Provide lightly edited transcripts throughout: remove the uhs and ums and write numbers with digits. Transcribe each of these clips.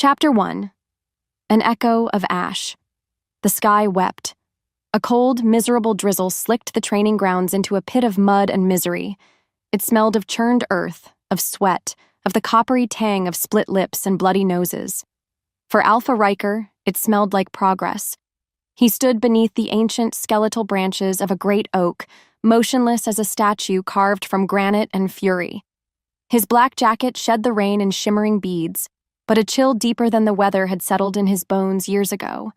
Chapter 1. An Echo of Ash. The sky wept. A cold, miserable drizzle slicked the training grounds into a pit of mud and misery. It smelled of churned earth, of sweat, of the coppery tang of split lips and bloody noses. For Alpha Riker, it smelled like progress. He stood beneath the ancient skeletal branches of a great oak, motionless as a statue carved from granite and fury. His black jacket shed the rain in shimmering beads, but a chill deeper than the weather had settled in his bones years ago.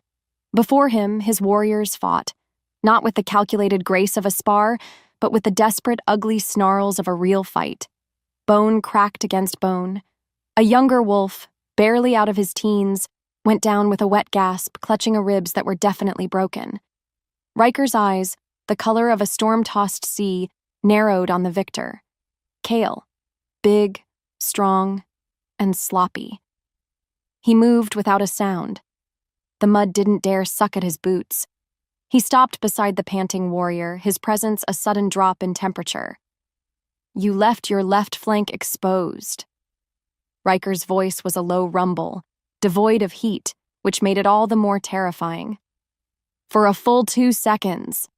Before him, his warriors fought, not with the calculated grace of a spar, but with the desperate, ugly snarls of a real fight. Bone cracked against bone. A younger wolf, barely out of his teens, went down with a wet gasp, clutching ribs that were definitely broken. Riker's eyes, the color of a storm-tossed sea, narrowed on the victor. Kale. Big, strong, and sloppy. He moved without a sound. The mud didn't dare suck at his boots. He stopped beside the panting warrior, his presence a sudden drop in temperature. "You left your left flank exposed." Riker's voice was a low rumble, devoid of heat, which made it all the more terrifying. "For a full 2 seconds."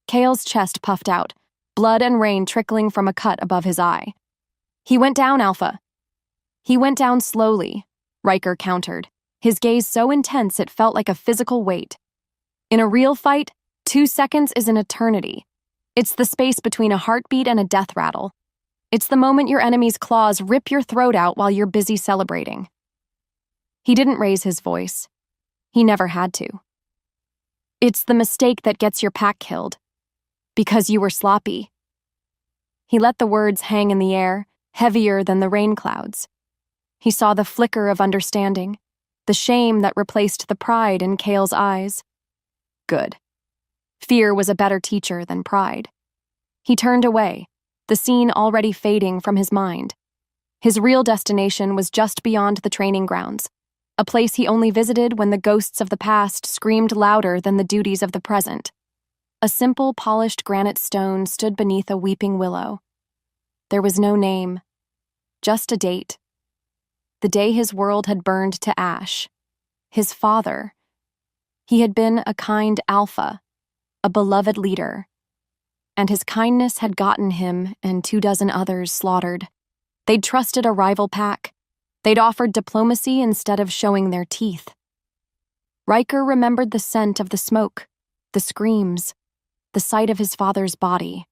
Kale's chest puffed out, blood and rain trickling from a cut above his eye. "He went down, Alpha." "He went down slowly," Riker countered, his gaze so intense it felt like a physical weight. "In a real fight, 2 seconds is an eternity. It's the space between a heartbeat and a death rattle. It's the moment your enemy's claws rip your throat out while you're busy celebrating." He didn't raise his voice. He never had to. "It's the mistake that gets your pack killed. Because you were sloppy." He let the words hang in the air, heavier than the rain clouds. He saw the flicker of understanding, the shame that replaced the pride in Kale's eyes. Good. Fear was a better teacher than pride. He turned away, the scene already fading from his mind. His real destination was just beyond the training grounds, a place he only visited when the ghosts of the past screamed louder than the duties of the present. A simple, polished granite stone stood beneath a weeping willow. There was no name, just a date. The day his world had burned to ash. His father. He had been a kind alpha, a beloved leader, and his kindness had gotten him and 24 others slaughtered. They'd trusted a rival pack. They'd offered diplomacy instead of showing their teeth. Riker remembered the scent of the smoke, the screams, the sight of his father's body.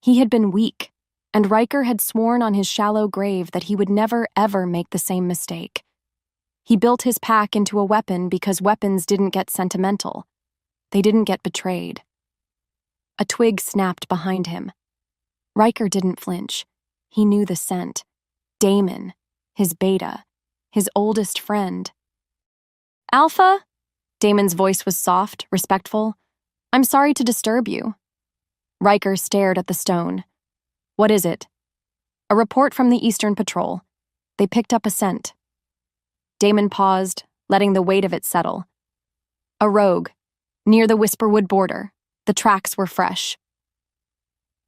He had been weak, and Riker had sworn on his shallow grave that he would never, ever make the same mistake. He built his pack into a weapon because weapons didn't get sentimental. They didn't get betrayed. A twig snapped behind him. Riker didn't flinch. He knew the scent. Damon, his beta, his oldest friend. "Alpha?" Damon's voice was soft, respectful. "I'm sorry to disturb you." Riker stared at the stone. "What is it?" "A report from the Eastern Patrol. They picked up a scent." Damon paused, letting the weight of it settle. "A rogue. Near the Whisperwood border. The tracks were fresh."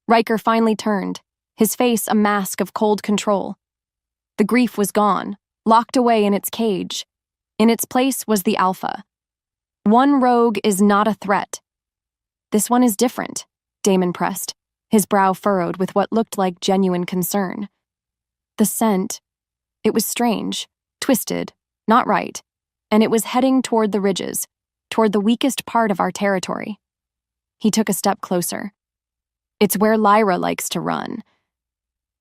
Riker finally turned, his face a mask of cold control. The grief was gone, locked away in its cage. In its place was the Alpha. One rogue is not a threat. "This one is different," Damon pressed, his brow furrowed with what looked like genuine concern. "The scent, it was strange, twisted, not right, and it was heading toward the ridges, toward the weakest part of our territory." He took a step closer. "It's where Lyra likes to run."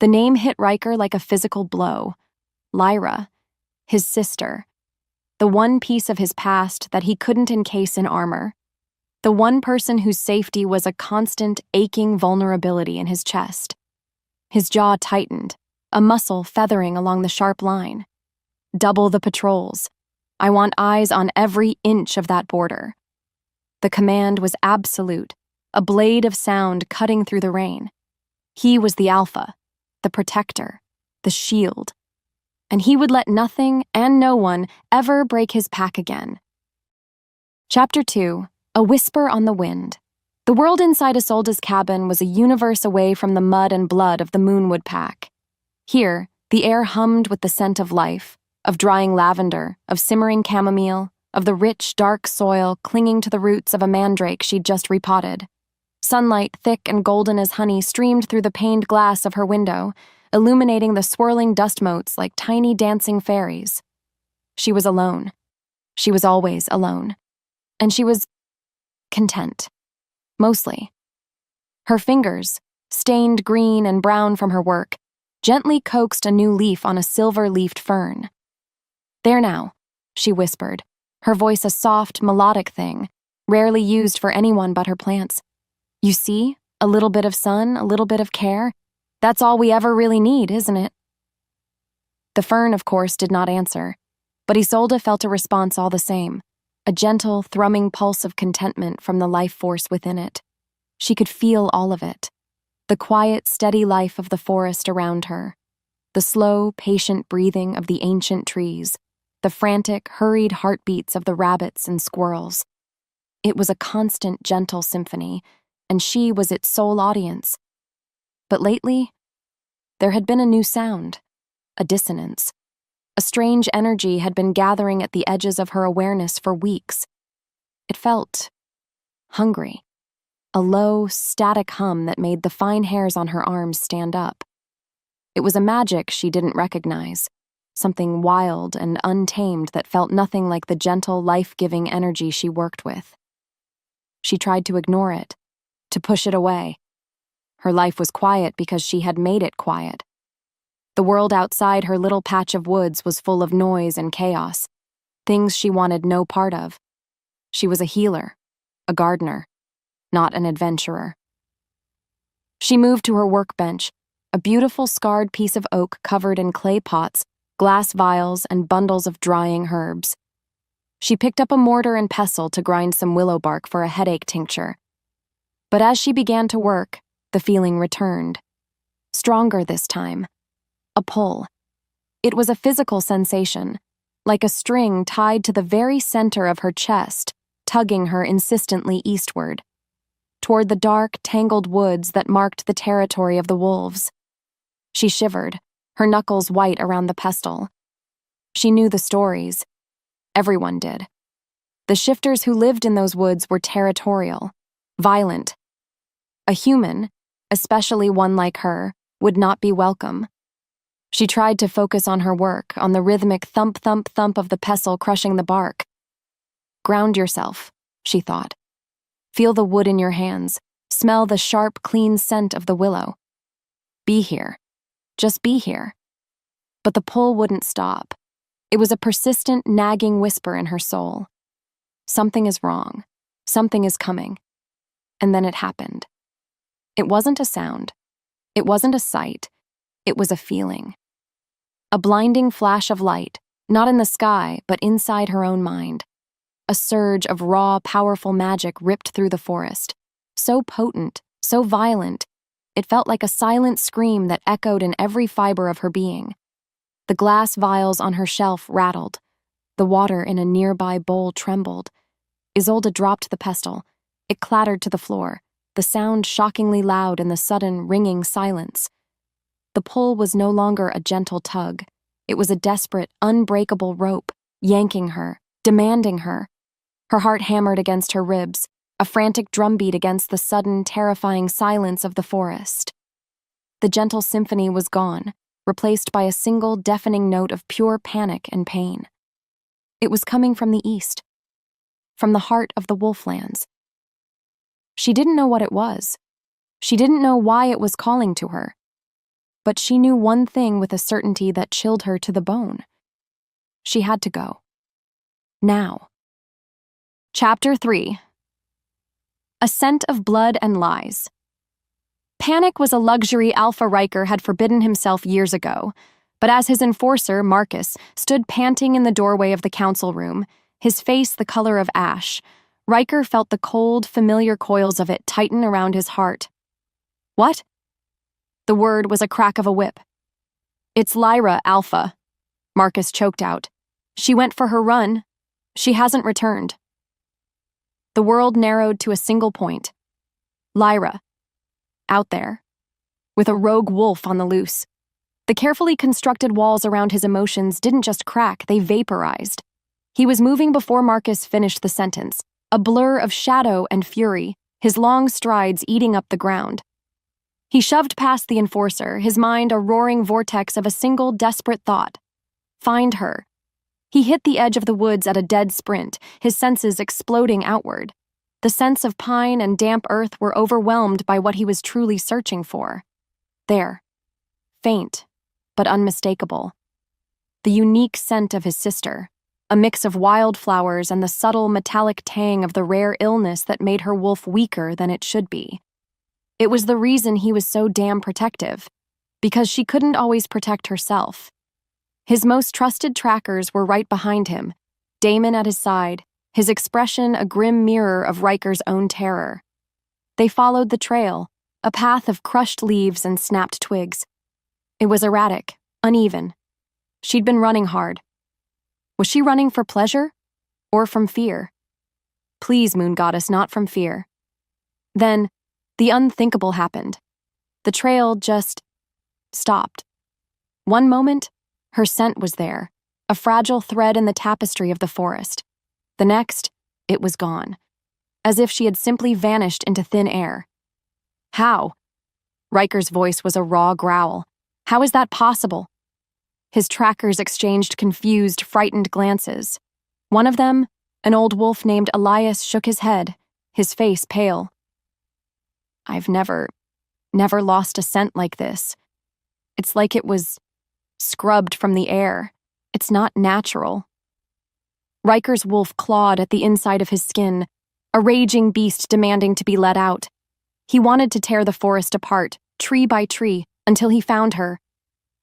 The name hit Riker like a physical blow. Lyra, his sister. The one piece of his past that he couldn't encase in armor. The one person whose safety was a constant, aching vulnerability in his chest. His jaw tightened, a muscle feathering along the sharp line. "Double the patrols. I want eyes on every inch of that border." The command was absolute, a blade of sound cutting through the rain. He was the Alpha, the protector, the shield. And he would let nothing and no one ever break his pack again. Chapter 2. A Whisper on the Wind. The world inside Isolde's cabin was a universe away from the mud and blood of the Moonwood pack. Here, the air hummed with the scent of life, of drying lavender, of simmering chamomile, of the rich, dark soil clinging to the roots of a mandrake she'd just repotted. Sunlight, thick and golden as honey, streamed through the paned glass of her window, illuminating the swirling dust motes like tiny dancing fairies. She was alone. She was always alone. And she was content. Mostly. Her fingers, stained green and brown from her work, gently coaxed a new leaf on a silver-leafed fern. "There now," she whispered, her voice a soft, melodic thing, rarely used for anyone but her plants. "You see? A little bit of sun, a little bit of care. That's all we ever really need, isn't it?" The fern, of course, did not answer, but Isolde felt a response all the same, a gentle, thrumming pulse of contentment from the life force within it. She could feel all of it. The quiet, steady life of the forest around her, the slow, patient breathing of the ancient trees, the frantic, hurried heartbeats of the rabbits and squirrels. It was a constant, gentle symphony, and she was its sole audience. But lately, there had been a new sound, a dissonance. A strange energy had been gathering at the edges of her awareness for weeks. It felt hungry. A low, static hum that made the fine hairs on her arms stand up. It was a magic she didn't recognize, something wild and untamed that felt nothing like the gentle, life-giving energy she worked with. She tried to ignore it, to push it away. Her life was quiet because she had made it quiet. The world outside her little patch of woods was full of noise and chaos, things she wanted no part of. She was a healer, a gardener, not an adventurer. She moved to her workbench, a beautiful scarred piece of oak covered in clay pots, glass vials, and bundles of drying herbs. She picked up a mortar and pestle to grind some willow bark for a headache tincture. But as she began to work, the feeling returned. Stronger this time. A pull. It was a physical sensation, like a string tied to the very center of her chest, tugging her insistently eastward, toward the dark, tangled woods that marked the territory of the wolves. She shivered, her knuckles white around the pestle. She knew the stories. Everyone did. The shifters who lived in those woods were territorial, violent. A human, especially one like her, would not be welcome. She tried to focus on her work, on the rhythmic thump-thump-thump of the pestle crushing the bark. Ground yourself, she thought. Feel the wood in your hands. Smell the sharp, clean scent of the willow. Be here. Just be here. But the pull wouldn't stop. It was a persistent, nagging whisper in her soul. Something is wrong. Something is coming. And then it happened. It wasn't a sound. It wasn't a sight. It was a feeling. A blinding flash of light, not in the sky, but inside her own mind. A surge of raw, powerful magic ripped through the forest. So potent, so violent, it felt like a silent scream that echoed in every fiber of her being. The glass vials on her shelf rattled. The water in a nearby bowl trembled. Isolde dropped the pestle. It clattered to the floor, the sound shockingly loud in the sudden, ringing silence. The pull was no longer a gentle tug. It was a desperate, unbreakable rope, yanking her, demanding her. Her heart hammered against her ribs, a frantic drumbeat against the sudden, terrifying silence of the forest. The gentle symphony was gone, replaced by a single deafening note of pure panic and pain. It was coming from the east, from the heart of the wolflands. She didn't know what it was. She didn't know why it was calling to her. But she knew one thing with a certainty that chilled her to the bone. She had to go. Now. Chapter 3. A Scent of Blood and Lies. Panic was a luxury Alpha Riker had forbidden himself years ago, but as his enforcer, Marcus, stood panting in the doorway of the council room, his face the color of ash, Riker felt the cold, familiar coils of it tighten around his heart. What? The word was a crack of a whip. It's Lyra, Alpha, Marcus choked out. She went for her run. She hasn't returned. The world narrowed to a single point. Lyra. Out there. With a rogue wolf on the loose. The carefully constructed walls around his emotions didn't just crack, they vaporized. He was moving before Marcus finished the sentence, a blur of shadow and fury, his long strides eating up the ground. He shoved past the enforcer, his mind a roaring vortex of a single desperate thought. Find her. He hit the edge of the woods at a dead sprint, his senses exploding outward. The scents of pine and damp earth were overwhelmed by what he was truly searching for. There. Faint, but unmistakable. The unique scent of his sister, a mix of wildflowers and the subtle metallic tang of the rare illness that made her wolf weaker than it should be. It was the reason he was so damn protective, because she couldn't always protect herself. His most trusted trackers were right behind him, Damon at his side, his expression a grim mirror of Riker's own terror. They followed the trail, a path of crushed leaves and snapped twigs. It was erratic, uneven. She'd been running hard. Was she running for pleasure? Or from fear? Please, Moon Goddess, not from fear. Then, the unthinkable happened. The trail just stopped. One moment, her scent was there, a fragile thread in the tapestry of the forest. The next, it was gone, as if she had simply vanished into thin air. How? Riker's voice was a raw growl. How is that possible? His trackers exchanged confused, frightened glances. One of them, an old wolf named Elias, shook his head, his face pale. I've never lost a scent like this. It's like it was scrubbed from the air. It's not natural. Riker's wolf clawed at the inside of his skin, a raging beast demanding to be let out. He wanted to tear the forest apart, tree by tree, until he found her.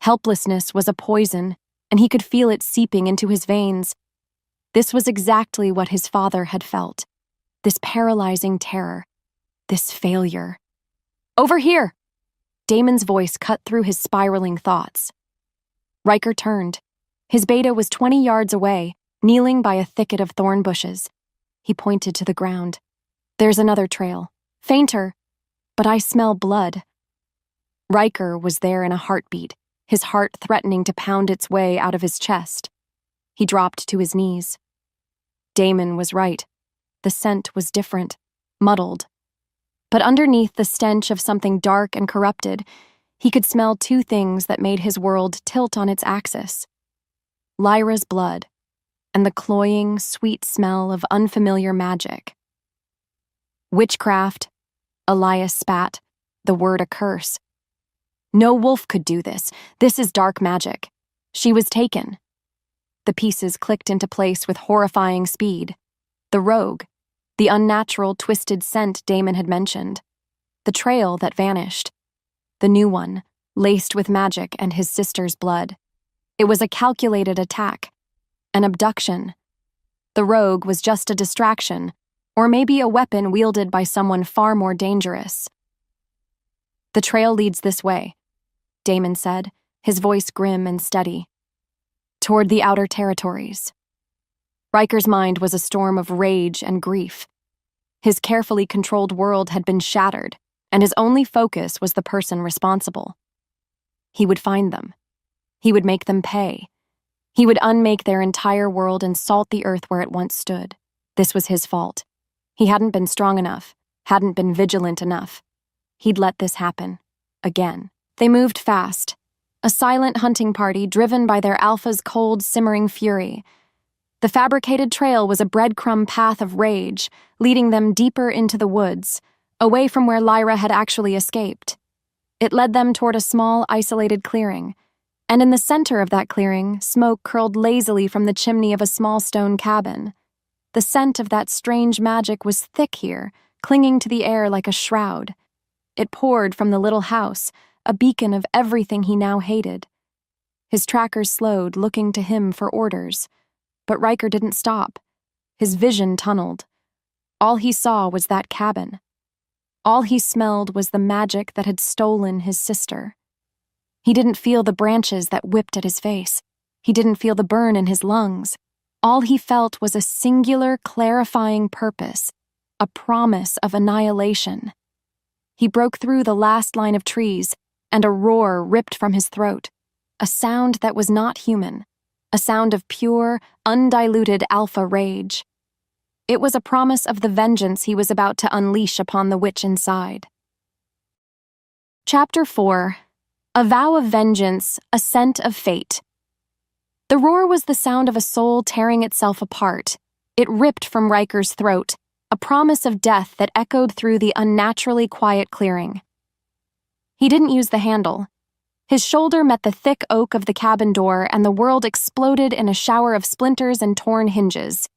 Helplessness was a poison, and he could feel it seeping into his veins. This was exactly what his father had felt. This paralyzing terror. This failure. Over here! Damon's voice cut through his spiraling thoughts. Riker turned. His beta was 20 yards away, kneeling by a thicket of thorn bushes. He pointed to the ground. There's another trail. Fainter, but I smell blood. Riker was there in a heartbeat, his heart threatening to pound its way out of his chest. He dropped to his knees. Damon was right. The scent was different, muddled. But underneath the stench of something dark and corrupted, he could smell two things that made his world tilt on its axis. Lyra's blood, and the cloying, sweet smell of unfamiliar magic. Witchcraft, Elias spat, the word a curse. No wolf could do this. This is dark magic. She was taken. The pieces clicked into place with horrifying speed. The rogue, the unnatural, twisted scent Damon had mentioned. The trail that vanished. The new one, laced with magic and his sister's blood. It was a calculated attack. An abduction. The rogue was just a distraction, or maybe a weapon wielded by someone far more dangerous. The trail leads this way, Damon said, his voice grim and steady. Toward the outer territories. Riker's mind was a storm of rage and grief. His carefully controlled world had been shattered, and his only focus was the person responsible. He would find them. He would make them pay. He would unmake their entire world and salt the earth where it once stood. This was his fault. He hadn't been strong enough, hadn't been vigilant enough. He'd let this happen. Again. They moved fast, a silent hunting party driven by their alpha's cold, simmering fury. The fabricated trail was a breadcrumb path of rage, leading them deeper into the woods, away from where Lyra had actually escaped. It led them toward a small, isolated clearing, and in the center of that clearing, smoke curled lazily from the chimney of a small stone cabin. The scent of that strange magic was thick here, clinging to the air like a shroud. It poured from the little house, a beacon of everything he now hated. His trackers slowed, looking to him for orders. But Riker didn't stop. His vision tunneled. All he saw was that cabin. All he smelled was the magic that had stolen his sister. He didn't feel the branches that whipped at his face. He didn't feel the burn in his lungs. All he felt was a singular, clarifying purpose, a promise of annihilation. He broke through the last line of trees, and a roar ripped from his throat. a sound that was not human, a sound of pure, undiluted alpha rage. It was a promise of the vengeance he was about to unleash upon the witch inside. Chapter 4. A Vow of Vengeance, A Scent of Fate. The roar was the sound of a soul tearing itself apart. It ripped from Riker's throat, a promise of death that echoed through the unnaturally quiet clearing. He didn't use the handle. His shoulder met the thick oak of the cabin door, and the world exploded in a shower of splinters and torn hinges.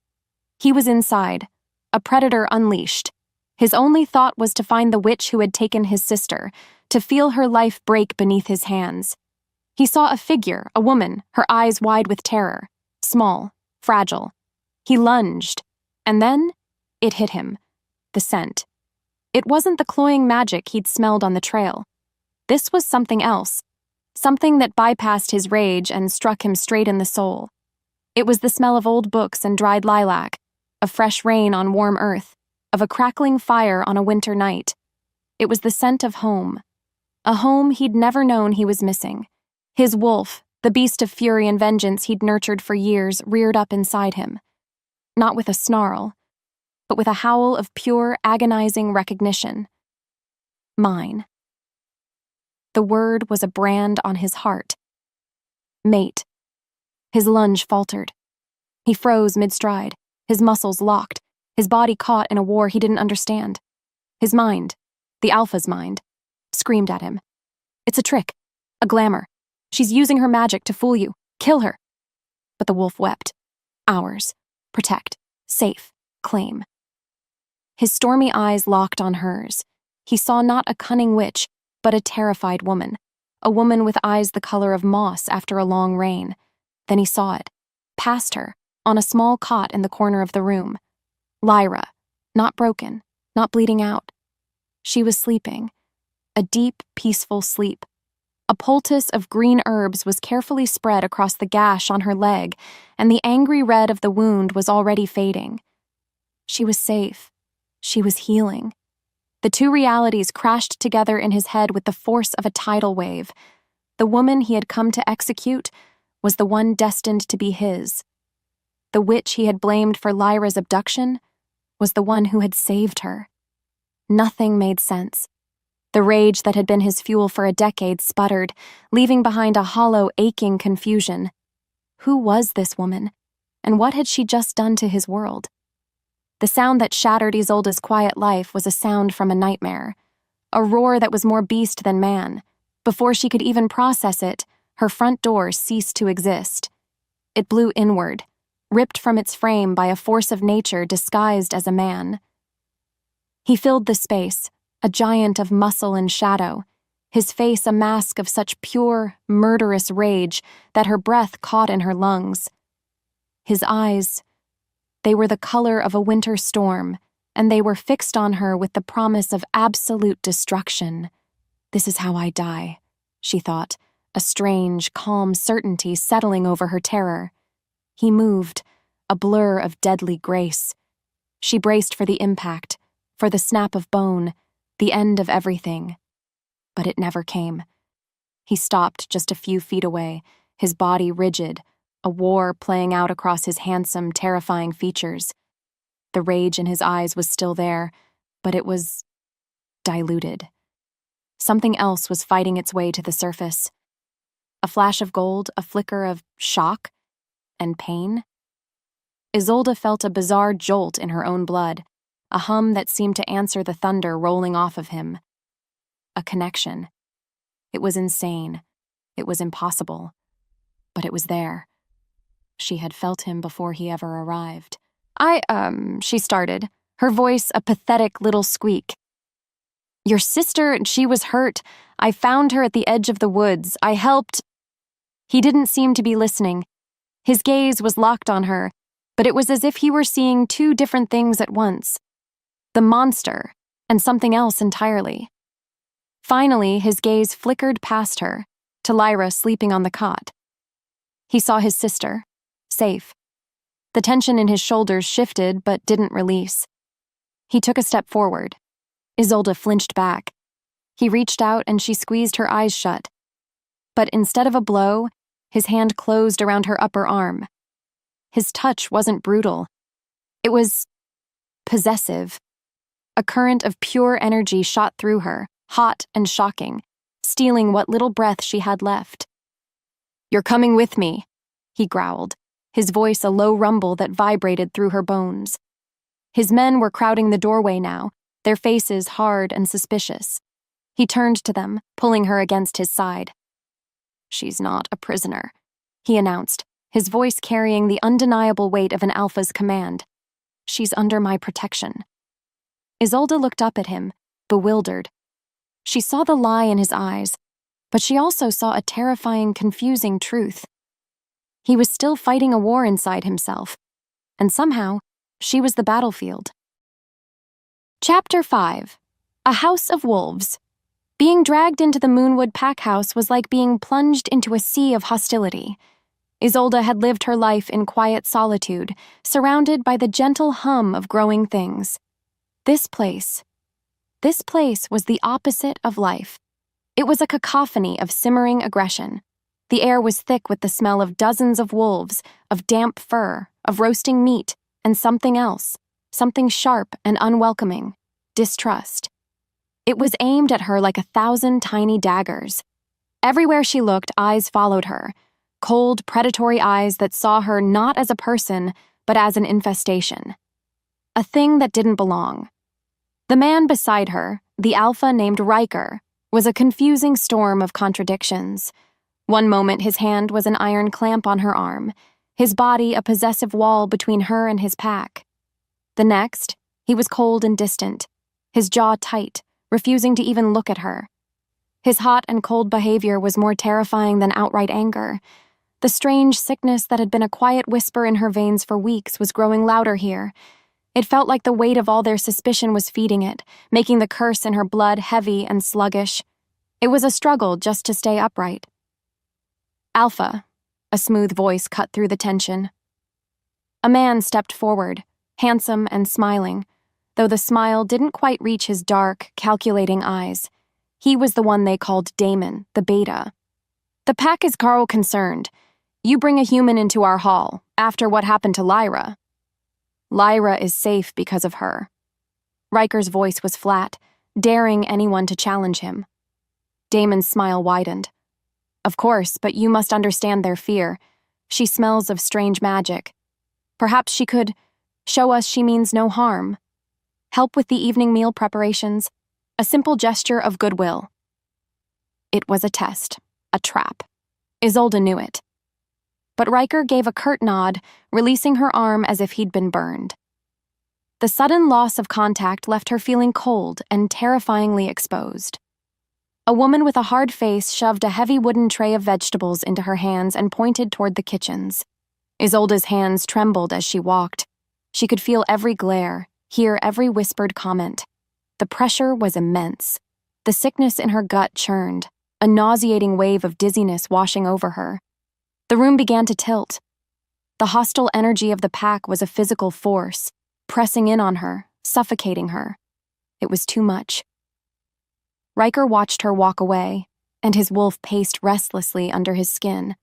He was inside, a predator unleashed. His only thought was to find the witch who had taken his sister, to feel her life break beneath his hands. He saw a figure, a woman, her eyes wide with terror, small, fragile. He lunged, and then it hit him. The scent. It wasn't the cloying magic he'd smelled on the trail. This was something else, something that bypassed his rage and struck him straight in the soul. It was the smell of old books and dried lilac, of fresh rain on warm earth, of a crackling fire on a winter night. It was the scent of home, a home he'd never known he was missing. His wolf, the beast of fury and vengeance he'd nurtured for years, reared up inside him. Not with a snarl, but with a howl of pure, agonizing recognition. Mine. The word was a brand on his heart. Mate. His lunge faltered. He froze mid-stride, his muscles locked, his body caught in a war he didn't understand. His mind, the Alpha's mind, screamed at him. It's a trick, a glamour. She's using her magic to fool you. Kill her. But the wolf wept. Ours. Protect. Safe. Claim. His stormy eyes locked on hers. He saw not a cunning witch, but a terrified woman. A woman with eyes the color of moss after a long rain. Then he saw it. Past her, on a small cot in the corner of the room. Lyra. Not broken. Not bleeding out. She was sleeping. A deep, peaceful sleep. A poultice of green herbs was carefully spread across the gash on her leg, and the angry red of the wound was already fading. She was safe. She was healing. The two realities crashed together in his head with the force of a tidal wave. The woman he had come to execute was the one destined to be his. The witch he had blamed for Lyra's abduction was the one who had saved her. Nothing made sense. The rage that had been his fuel for a decade sputtered, leaving behind a hollow, aching confusion. Who was this woman, and what had she just done to his world? The sound that shattered Isolde's quiet life was a sound from a nightmare, a roar that was more beast than man. Before she could even process it, her front door ceased to exist. It blew inward, ripped from its frame by a force of nature disguised as a man. He filled the space, a giant of muscle and shadow, his face a mask of such pure, murderous rage that her breath caught in her lungs. His eyes, they were the color of a winter storm, and they were fixed on her with the promise of absolute destruction. This is how I die, she thought, a strange, calm certainty settling over her terror. He moved, a blur of deadly grace. She braced for the impact, for the snap of bone, the end of everything. But it never came. He stopped just a few feet away, his body rigid, a war playing out across his handsome, terrifying features. The rage in his eyes was still there, but it was diluted. Something else was fighting its way to the surface. A flash of gold, a flicker of shock and pain. Isolde felt a bizarre jolt in her own blood, a hum that seemed to answer the thunder rolling off of him. A connection. It was insane. It was impossible. But it was there. She had felt him before he ever arrived. She started, her voice a pathetic little squeak. Your sister, she was hurt. I found her at the edge of the woods. I helped. He didn't seem to be listening. His gaze was locked on her, but it was as if he were seeing two different things at once. The monster, and something else entirely. Finally, his gaze flickered past her, to Lyra sleeping on the cot. He saw his sister, safe. The tension in his shoulders shifted but didn't release. He took a step forward. Isolde flinched back. He reached out and she squeezed her eyes shut. But instead of a blow, His hand closed around her upper arm. His touch wasn't brutal. It was possessive. A current of pure energy shot through her, hot and shocking, stealing what little breath she had left. "You're coming with me," he growled, his voice a low rumble that vibrated through her bones. His men were crowding the doorway now, their faces hard and suspicious. He turned to them, pulling her against his side. "She's not a prisoner," he announced, his voice carrying the undeniable weight of an alpha's command. "She's under my protection." Isolde looked up at him, bewildered. She saw the lie in his eyes, but she also saw a terrifying, confusing truth. He was still fighting a war inside himself, and somehow, she was the battlefield. Chapter 5. A House of Wolves. Being dragged into the Moonwood pack house was like being plunged into a sea of hostility. Isolde had lived her life in quiet solitude, surrounded by the gentle hum of growing things. This place was the opposite of life. It was a cacophony of simmering aggression. The air was thick with the smell of dozens of wolves, of damp fur, of roasting meat, and something else, something sharp and unwelcoming, distrust. It was aimed at her like 1,000 tiny daggers. Everywhere she looked, eyes followed her, cold, predatory eyes that saw her not as a person, but as an infestation. A thing that didn't belong. The man beside her, the alpha named Riker, was a confusing storm of contradictions. One moment his hand was an iron clamp on her arm, his body a possessive wall between her and his pack. The next, he was cold and distant, his jaw tight, refusing to even look at her. His hot and cold behavior was more terrifying than outright anger. The strange sickness that had been a quiet whisper in her veins for weeks was growing louder here. It felt like the weight of all their suspicion was feeding it, making the curse in her blood heavy and sluggish. It was a struggle just to stay upright. "Alpha," a smooth voice cut through the tension. A man stepped forward, handsome and smiling, though the smile didn't quite reach his dark, calculating eyes. He was the one they called Damon, the beta. "The pack is Carl concerned. You bring a human into our hall, after what happened to Lyra." "Lyra is safe because of her." Riker's voice was flat, daring anyone to challenge him. Damon's smile widened. "Of course, but you must understand their fear. She smells of strange magic. Perhaps she could show us she means no harm. Help with the evening meal preparations. A simple gesture of goodwill." It was a test, a trap. Isolde knew it. But Riker gave a curt nod, releasing her arm as if he'd been burned. The sudden loss of contact left her feeling cold and terrifyingly exposed. A woman with a hard face shoved a heavy wooden tray of vegetables into her hands and pointed toward the kitchens. Isolde's hands trembled as she walked. She could feel every glare, hear every whispered comment. The pressure was immense. The sickness in her gut churned, a nauseating wave of dizziness washing over her. The room began to tilt. The hostile energy of the pack was a physical force, pressing in on her, suffocating her. It was too much. Riker watched her walk away, and his wolf paced restlessly under his skin.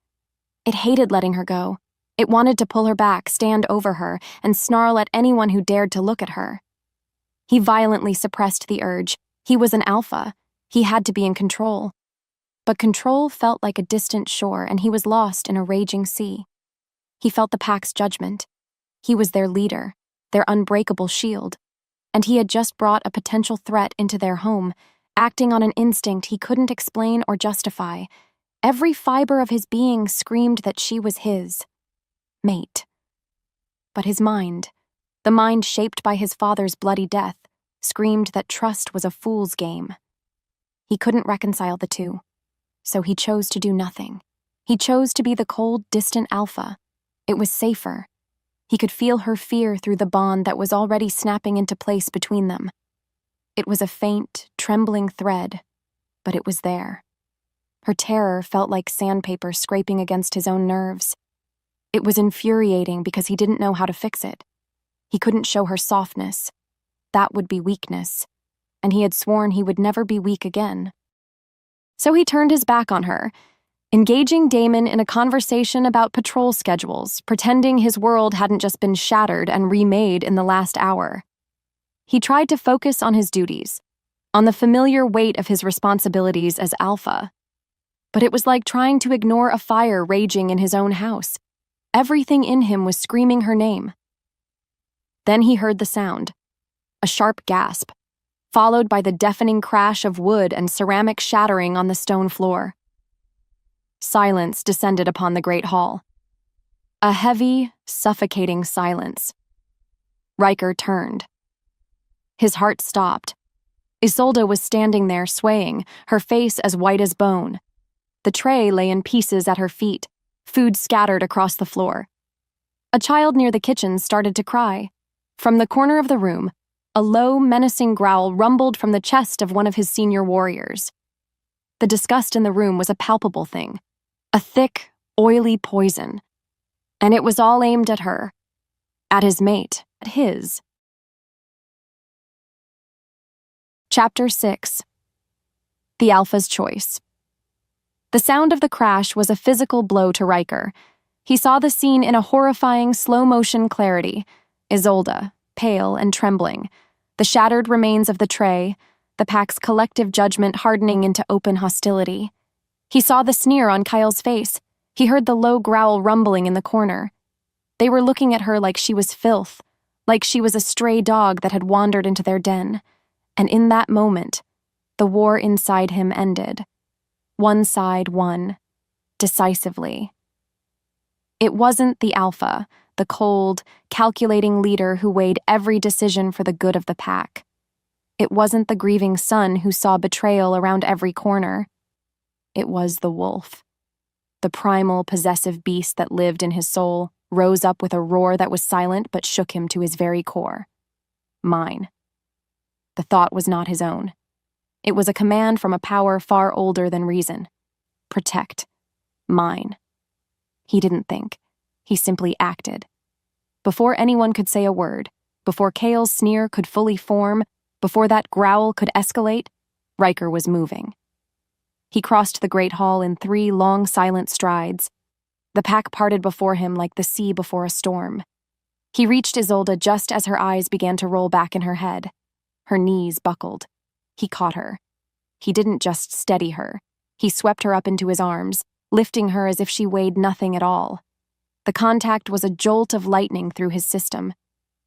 It hated letting her go. It wanted to pull her back, stand over her, and snarl at anyone who dared to look at her. He violently suppressed the urge. He was an alpha. He had to be in control. But control felt like a distant shore, and he was lost in a raging sea. He felt the pack's judgment. He was their leader, their unbreakable shield, and he had just brought a potential threat into their home, acting on an instinct he couldn't explain or justify. Every fiber of his being screamed that she was his mate. But his mind, the mind shaped by his father's bloody death, screamed that trust was a fool's game. He couldn't reconcile the two. So he chose to do nothing. He chose to be the cold, distant alpha. It was safer. He could feel her fear through the bond that was already snapping into place between them. It was a faint, trembling thread, but it was there. Her terror felt like sandpaper scraping against his own nerves. It was infuriating because he didn't know how to fix it. He couldn't show her softness. That would be weakness, and he had sworn he would never be weak again. So he turned his back on her. engaging Damon in a conversation about patrol schedules, pretending his world hadn't just been shattered and remade in the last hour. He tried to focus on his duties, on the familiar weight of his responsibilities as Alpha. But it was like trying to ignore a fire raging in his own house. Everything in him was screaming her name. Then he heard the sound, a sharp gasp, followed by the deafening crash of wood and ceramic shattering on the stone floor. Silence descended upon the great hall. A heavy, suffocating silence. Riker turned. His heart stopped. Isolde was standing there swaying, her face as white as bone. The tray lay in pieces at her feet, food scattered across the floor. A child near the kitchen started to cry. From the corner of the room, a low, menacing growl rumbled from the chest of one of his senior warriors. The disgust in the room was a palpable thing, a thick, oily poison. And it was all aimed at her, at his mate, at his. Chapter 6. The Alpha's Choice. The sound of the crash was a physical blow to Riker. He saw the scene in a horrifying slow-motion clarity. Isolde, pale and trembling, the shattered remains of the tray, the pack's collective judgment hardening into open hostility. He saw the sneer on Kyle's face. He heard the low growl rumbling in the corner. They were looking at her like she was filth, like she was a stray dog that had wandered into their den. And in that moment, the war inside him ended. One side won, decisively. It wasn't the Alpha, the cold, calculating leader who weighed every decision for the good of the pack. It wasn't the grieving son who saw betrayal around every corner. It was the wolf. The primal, possessive beast that lived in his soul rose up with a roar that was silent but shook him to his very core. Mine. The thought was not his own. It was a command from a power far older than reason. Protect. Mine. He didn't think. He simply acted. Before anyone could say a word, before Kale's sneer could fully form, before that growl could escalate, Riker was moving. He crossed the great hall in 3 long, silent strides. The pack parted before him like the sea before a storm. He reached Isolde just as her eyes began to roll back in her head. Her knees buckled. He caught her. He didn't just steady her. He swept her up into his arms, lifting her as if she weighed nothing at all. The contact was a jolt of lightning through his system.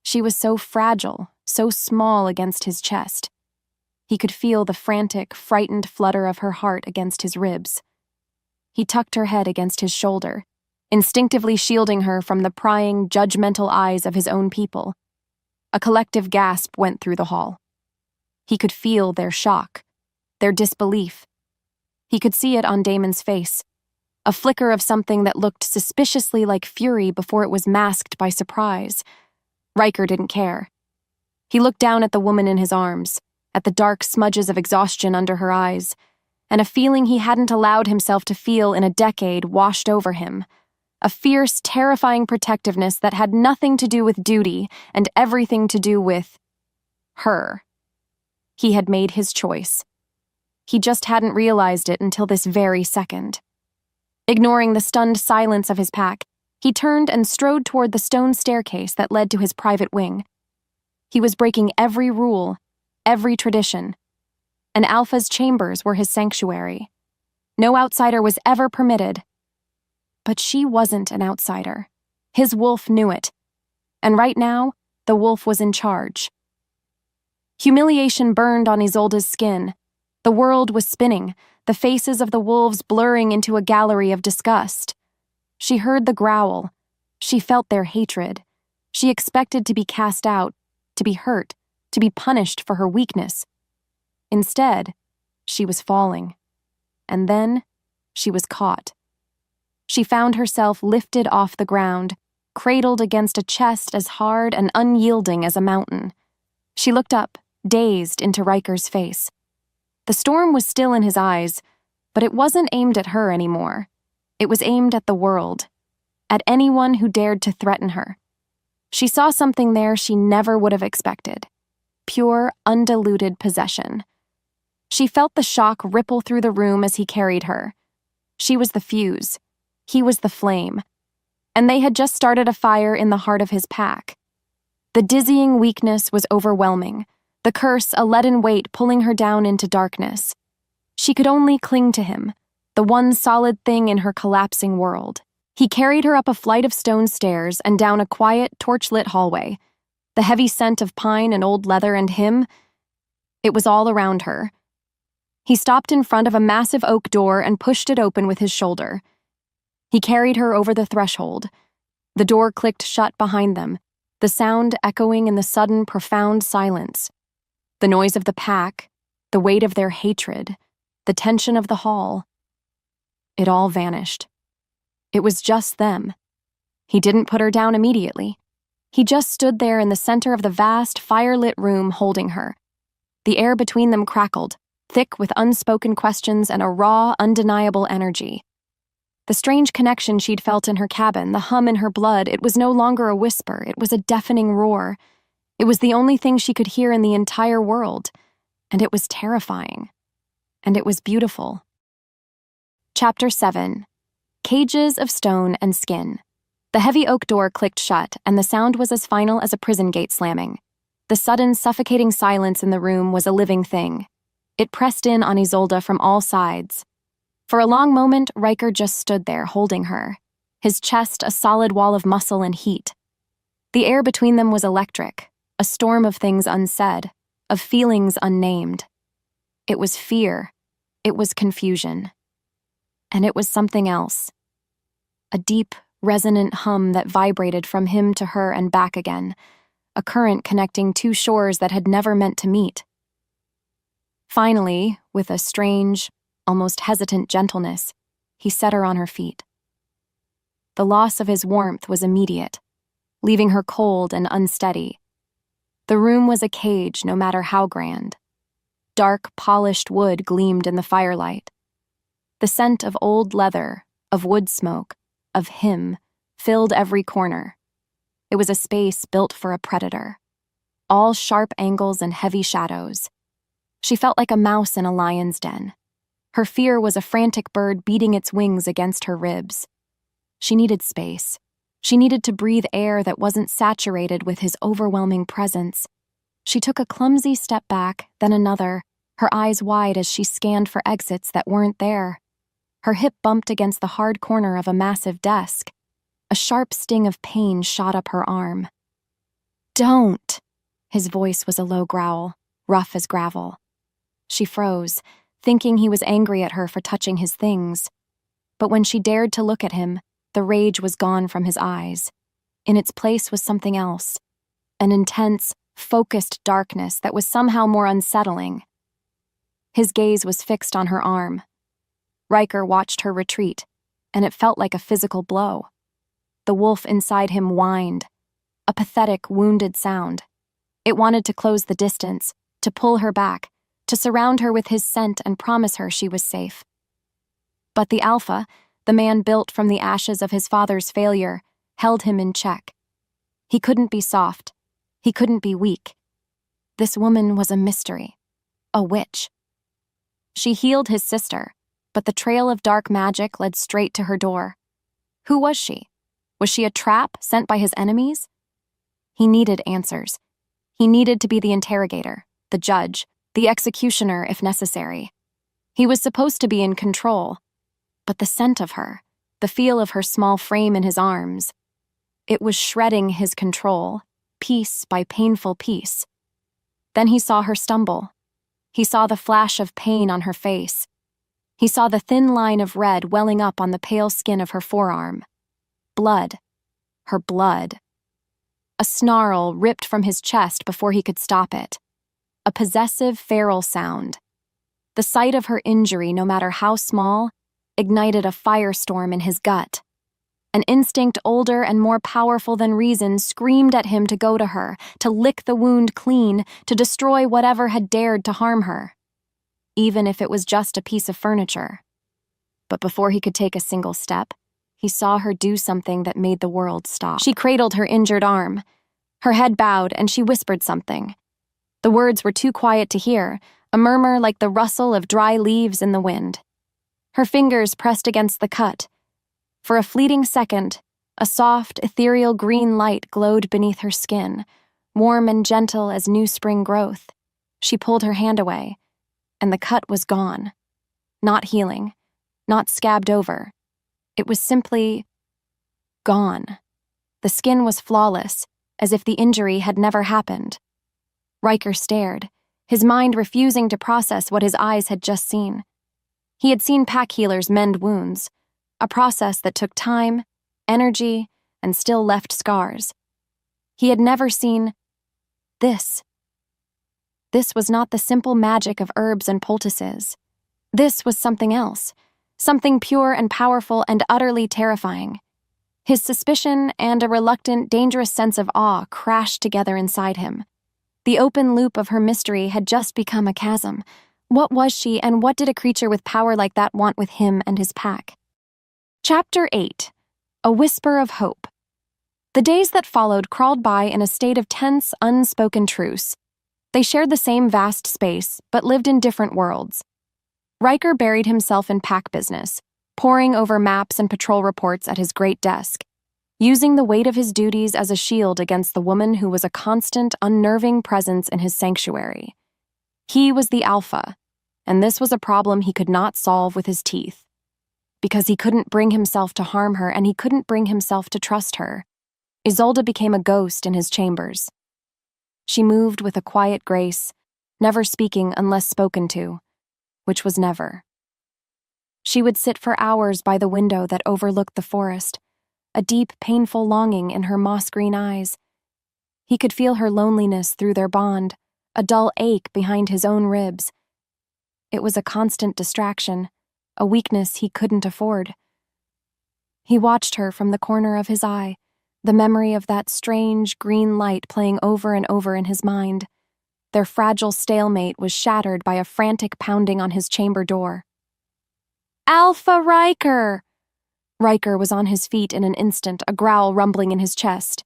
She was so fragile, so small against his chest. He could feel the frantic, frightened flutter of her heart against his ribs. He tucked her head against his shoulder, instinctively shielding her from the prying, judgmental eyes of his own people. A collective gasp went through the hall. He could feel their shock, their disbelief. He could see it on Damon's face, a flicker of something that looked suspiciously like fury before it was masked by surprise. Riker didn't care. He looked down at the woman in his arms, at the dark smudges of exhaustion under her eyes, and a feeling he hadn't allowed himself to feel in a decade washed over him. A fierce, terrifying protectiveness that had nothing to do with duty and everything to do with her. He had made his choice. He just hadn't realized it until this very second. Ignoring the stunned silence of his pack, he turned and strode toward the stone staircase that led to his private wing. He was breaking every rule, every tradition. An Alpha's chambers were his sanctuary. No outsider was ever permitted. But she wasn't an outsider. His wolf knew it. And right now, the wolf was in charge. Humiliation burned on Isolde's skin. The world was spinning, the faces of the wolves blurring into a gallery of disgust. She heard the growl. She felt their hatred. She expected to be cast out, to be hurt, to be punished for her weakness. Instead, she was falling. And then, she was caught. She found herself lifted off the ground, cradled against a chest as hard and unyielding as a mountain. She looked up, dazed, into Riker's face. The storm was still in his eyes, but it wasn't aimed at her anymore. It was aimed at the world, at anyone who dared to threaten her. She saw something there she never would have expected. Pure, undiluted possession. She felt the shock ripple through the room as he carried her. She was the fuse. He was the flame. And they had just started a fire in the heart of his pack. The dizzying weakness was overwhelming, the curse a leaden weight pulling her down into darkness. She could only cling to him, the one solid thing in her collapsing world. He carried her up a flight of stone stairs and down a quiet, torch-lit hallway. The heavy scent of pine and old leather and him, it was all around her. He stopped in front of a massive oak door and pushed it open with his shoulder. He carried her over the threshold. The door clicked shut behind them, the sound echoing in the sudden, profound silence. The noise of the pack, the weight of their hatred, the tension of the hall. It all vanished. It was just them. He didn't put her down immediately. He just stood there in the center of the vast, fire-lit room holding her. The air between them crackled, thick with unspoken questions and a raw, undeniable energy. The strange connection she'd felt in her cabin, the hum in her blood, it was no longer a whisper, it was a deafening roar. It was the only thing she could hear in the entire world, and it was terrifying. And it was beautiful. Chapter 7. Cages of Stone and Skin. The heavy oak door clicked shut, and the sound was as final as a prison gate slamming. The sudden, suffocating silence in the room was a living thing. It pressed in on Isolde from all sides. For a long moment, Riker just stood there, holding her, his chest a solid wall of muscle and heat. The air between them was electric, a storm of things unsaid, of feelings unnamed. It was fear, it was confusion, and it was something else. A deep, resonant hum that vibrated from him to her and back again, a current connecting two shores that had never meant to meet. Finally, with a strange, almost hesitant gentleness, he set her on her feet. The loss of his warmth was immediate, leaving her cold and unsteady. The room was a cage, no matter how grand. Dark, polished wood gleamed in the firelight. The scent of old leather, of wood smoke, of him, filled every corner. It was a space built for a predator. All sharp angles and heavy shadows. She felt like a mouse in a lion's den. Her fear was a frantic bird beating its wings against her ribs. She needed space. She needed to breathe air that wasn't saturated with his overwhelming presence. She took a clumsy step back, then another, her eyes wide as she scanned for exits that weren't there. Her hip bumped against the hard corner of a massive desk. A sharp sting of pain shot up her arm. "Don't!" His voice was a low growl, rough as gravel. She froze, thinking he was angry at her for touching his things. But when she dared to look at him, the rage was gone from his eyes. In its place was something else, an intense, focused darkness that was somehow more unsettling. His gaze was fixed on her arm. Riker watched her retreat, and it felt like a physical blow. The wolf inside him whined, a pathetic, wounded sound. It wanted to close the distance, to pull her back, to surround her with his scent and promise her she was safe. But the Alpha, the man built from the ashes of his father's failure, held him in check. He couldn't be soft. He couldn't be weak. This woman was a mystery, a witch. She healed his sister, but the trail of dark magic led straight to her door. Who was she? Was she a trap sent by his enemies? He needed answers. He needed to be the interrogator, the judge, the executioner if necessary. He was supposed to be in control, but the scent of her, the feel of her small frame in his arms, it was shredding his control, piece by painful piece. Then he saw her stumble. He saw the flash of pain on her face. He saw the thin line of red welling up on the pale skin of her forearm. Blood. Her blood. A snarl ripped from his chest before he could stop it. A possessive, feral sound. The sight of her injury, no matter how small, ignited a firestorm in his gut. An instinct older and more powerful than reason screamed at him to go to her, to lick the wound clean, to destroy whatever had dared to harm her. Even if it was just a piece of furniture. But before he could take a single step, he saw her do something that made the world stop. She cradled her injured arm. Her head bowed, and she whispered something. The words were too quiet to hear, a murmur like the rustle of dry leaves in the wind. Her fingers pressed against the cut. For a fleeting second, a soft, ethereal green light glowed beneath her skin, warm and gentle as new spring growth. She pulled her hand away, and the cut was gone. Not healing, not scabbed over. It was simply gone. The skin was flawless, as if the injury had never happened. Riker stared, his mind refusing to process what his eyes had just seen. He had seen pack healers mend wounds, a process that took time, energy, and still left scars. He had never seen this. This was not the simple magic of herbs and poultices. This was something else, something pure and powerful and utterly terrifying. His suspicion and a reluctant, dangerous sense of awe crashed together inside him. The open loop of her mystery had just become a chasm. What was she, and what did a creature with power like that want with him and his pack? Chapter 8. A Whisper of Hope. The days that followed crawled by in a state of tense, unspoken truce. They shared the same vast space, but lived in different worlds. Riker buried himself in pack business, poring over maps and patrol reports at his great desk, using the weight of his duties as a shield against the woman who was a constant, unnerving presence in his sanctuary. He was the Alpha, and this was a problem he could not solve with his teeth. Because he couldn't bring himself to harm her, and he couldn't bring himself to trust her, Isolde became a ghost in his chambers. She moved with a quiet grace, never speaking unless spoken to, which was never. She would sit for hours by the window that overlooked the forest, a deep, painful longing in her moss-green eyes. He could feel her loneliness through their bond, a dull ache behind his own ribs. It was a constant distraction, a weakness he couldn't afford. He watched her from the corner of his eye, the memory of that strange green light playing over and over in his mind. Their fragile stalemate was shattered by a frantic pounding on his chamber door. "Alpha Riker!" Riker was on his feet in an instant, a growl rumbling in his chest.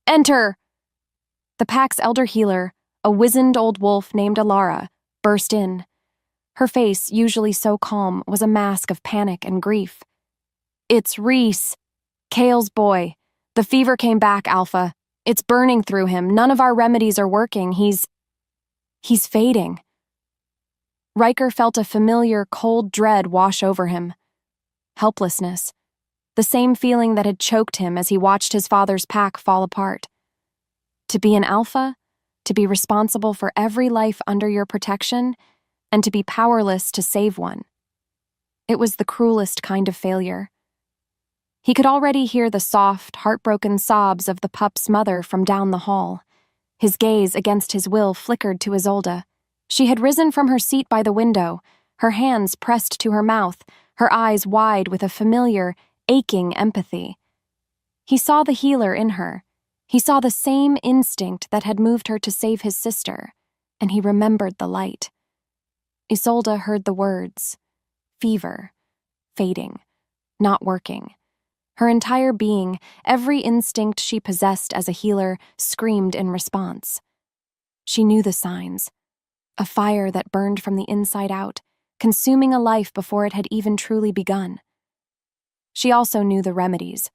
"Enter!" The pack's elder healer, a wizened old wolf named Alara, burst in. Her face, usually so calm, was a mask of panic and grief. "It's Reese, Kale's boy. The fever came back, Alpha. It's burning through him. None of our remedies are working. He's fading." Riker felt a familiar, cold dread wash over him. Helplessness. The same feeling that had choked him as he watched his father's pack fall apart. To be an Alpha, to be responsible for every life under your protection, and to be powerless to save one. It was the cruelest kind of failure. He could already hear the soft, heartbroken sobs of the pup's mother from down the hall. His gaze, against his will, flickered to Isolde. She had risen from her seat by the window, her hands pressed to her mouth, her eyes wide with a familiar, aching empathy. He saw the healer in her. He saw the same instinct that had moved her to save his sister, and he remembered the light. Isolde heard the words, fever, fading, not working. Her entire being, every instinct she possessed as a healer, screamed in response. She knew the signs. A fire that burned from the inside out, consuming a life before it had even truly begun. She also knew the remedies,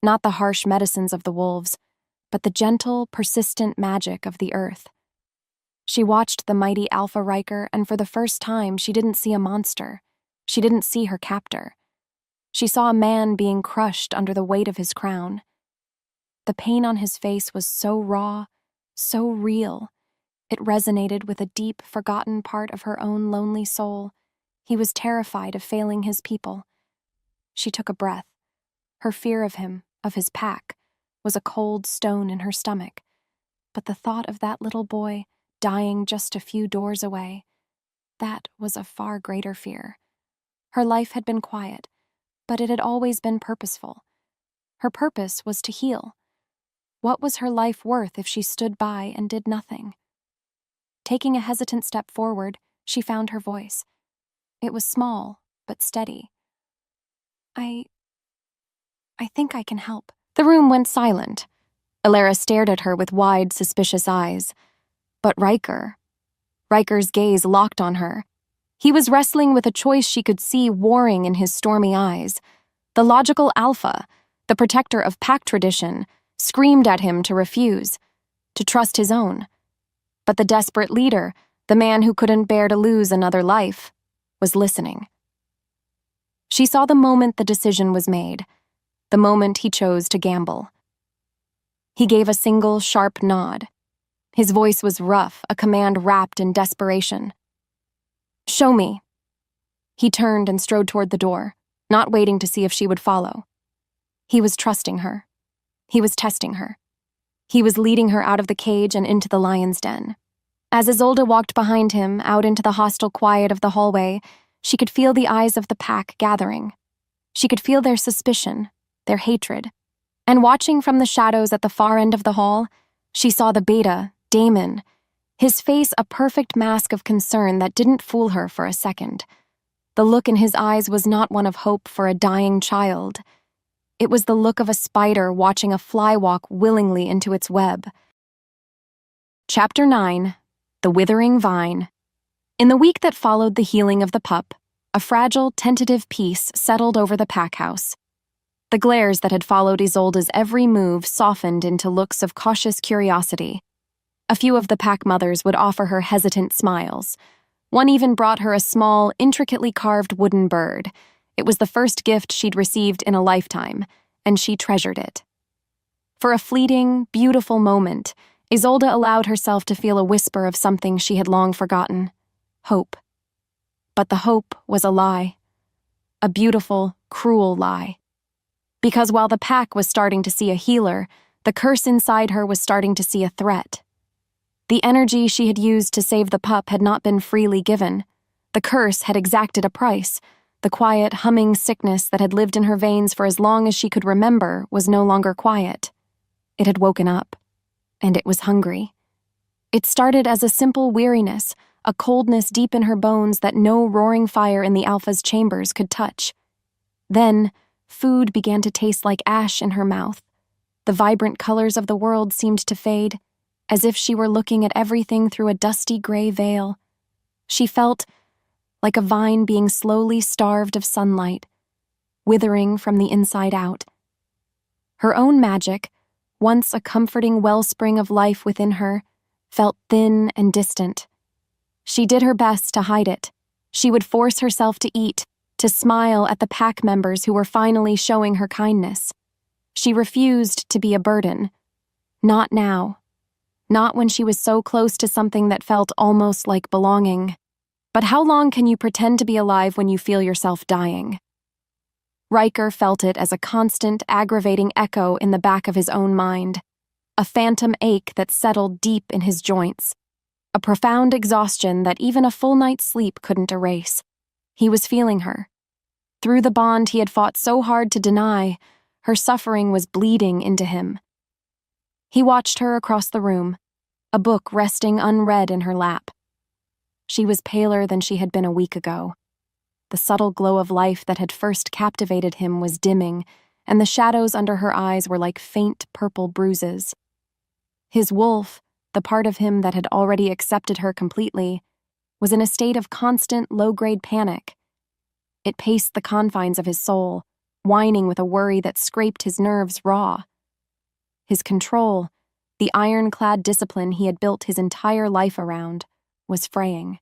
not the harsh medicines of the wolves, but the gentle, persistent magic of the earth. She watched the mighty Alpha Riker, and for the first time she didn't see a monster. She didn't see her captor. She saw a man being crushed under the weight of his crown. The pain on his face was so raw, so real. It resonated with a deep, forgotten part of her own lonely soul. He was terrified of failing his people. She took a breath. Her fear of him, of his pack, was a cold stone in her stomach. But the thought of that little boy, dying just a few doors away, that was a far greater fear. Her life had been quiet, but it had always been purposeful. Her purpose was to heal. What was her life worth if she stood by and did nothing? Taking a hesitant step forward, she found her voice. It was small, but steady. I think I can help." The room went silent. Alara stared at her with wide, suspicious eyes. But Riker's gaze locked on her. He was wrestling with a choice she could see warring in his stormy eyes. The logical alpha, the protector of pack tradition, screamed at him to refuse, to trust his own. But the desperate leader, the man who couldn't bear to lose another life, was listening. She saw the moment the decision was made, the moment he chose to gamble. He gave a single, sharp nod. His voice was rough, a command wrapped in desperation. "Show me." He turned and strode toward the door, not waiting to see if she would follow. He was trusting her. He was testing her. He was leading her out of the cage and into the lion's den. As Isolde walked behind him, out into the hostile quiet of the hallway, she could feel the eyes of the pack gathering. She could feel their suspicion, their hatred. And watching from the shadows at the far end of the hall, she saw the beta, Damon, his face a perfect mask of concern that didn't fool her for a second. The look in his eyes was not one of hope for a dying child. It was the look of a spider watching a fly walk willingly into its web. Chapter 9. The Withering Vine. In the week that followed the healing of the pup, a fragile, tentative peace settled over the pack house. The glares that had followed Isolde's every move softened into looks of cautious curiosity. A few of the pack mothers would offer her hesitant smiles. One even brought her a small, intricately carved wooden bird. It was the first gift she'd received in a lifetime, and she treasured it. For a fleeting, beautiful moment, Isolde allowed herself to feel a whisper of something she had long forgotten: hope. But the hope was a lie. A beautiful, cruel lie. Because while the pack was starting to see a healer, the curse inside her was starting to see a threat. The energy she had used to save the pup had not been freely given. The curse had exacted a price. The quiet, humming sickness that had lived in her veins for as long as she could remember was no longer quiet. It had woken up, and it was hungry. It started as a simple weariness, a coldness deep in her bones that no roaring fire in the Alpha's chambers could touch. Then, food began to taste like ash in her mouth. The vibrant colors of the world seemed to fade, as if she were looking at everything through a dusty gray veil. She felt like a vine being slowly starved of sunlight, withering from the inside out. Her own magic, once a comforting wellspring of life within her, felt thin and distant. She did her best to hide it. She would force herself to eat, to smile at the pack members who were finally showing her kindness. She refused to be a burden. Not now. Not when she was so close to something that felt almost like belonging. But how long can you pretend to be alive when you feel yourself dying? Riker felt it as a constant, aggravating echo in the back of his own mind. A phantom ache that settled deep in his joints. A profound exhaustion that even a full night's sleep couldn't erase. He was feeling her. Through the bond he had fought so hard to deny, her suffering was bleeding into him. He watched her across the room, a book resting unread in her lap. She was paler than she had been a week ago. The subtle glow of life that had first captivated him was dimming, and the shadows under her eyes were like faint purple bruises. His wolf, the part of him that had already accepted her completely, was in a state of constant low-grade panic. It paced the confines of his soul, whining with a worry that scraped his nerves raw. His control, the ironclad discipline he had built his entire life around, was fraying.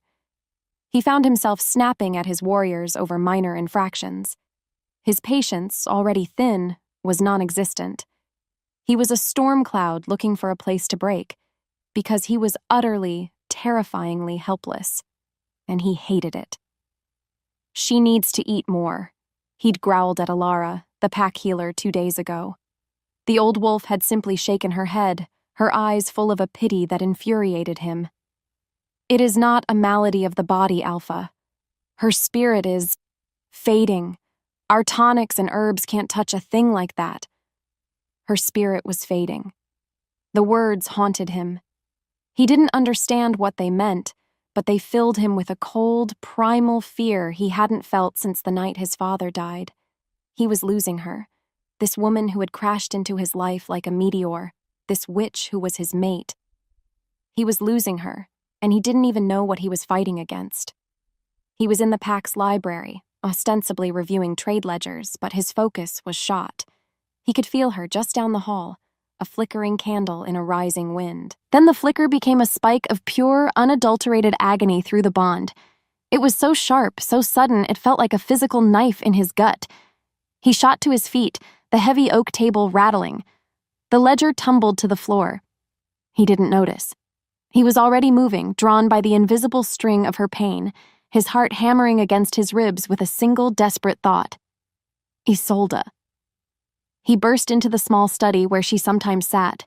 He found himself snapping at his warriors over minor infractions. His patience, already thin, was non-existent. He was a storm cloud looking for a place to break, because he was utterly, terrifyingly helpless, and he hated it. "She needs to eat more," he'd growled at Alara, the pack healer, 2 days ago. The old wolf had simply shaken her head, her eyes full of a pity that infuriated him. "It is not a malady of the body, Alpha. Her spirit is fading. Our tonics and herbs can't touch a thing like that." Her spirit was fading. The words haunted him. He didn't understand what they meant, but they filled him with a cold, primal fear he hadn't felt since the night his father died. He was losing her, this woman who had crashed into his life like a meteor, this witch who was his mate. He was losing her, and he didn't even know what he was fighting against. He was in the pack's library, ostensibly reviewing trade ledgers, but his focus was shot. He could feel her just down the hall, a flickering candle in a rising wind. Then the flicker became a spike of pure, unadulterated agony through the bond. It was so sharp, so sudden, it felt like a physical knife in his gut. He shot to his feet, the heavy oak table rattling. The ledger tumbled to the floor. He didn't notice. He was already moving, drawn by the invisible string of her pain, his heart hammering against his ribs with a single desperate thought. Isolde. He burst into the small study where she sometimes sat.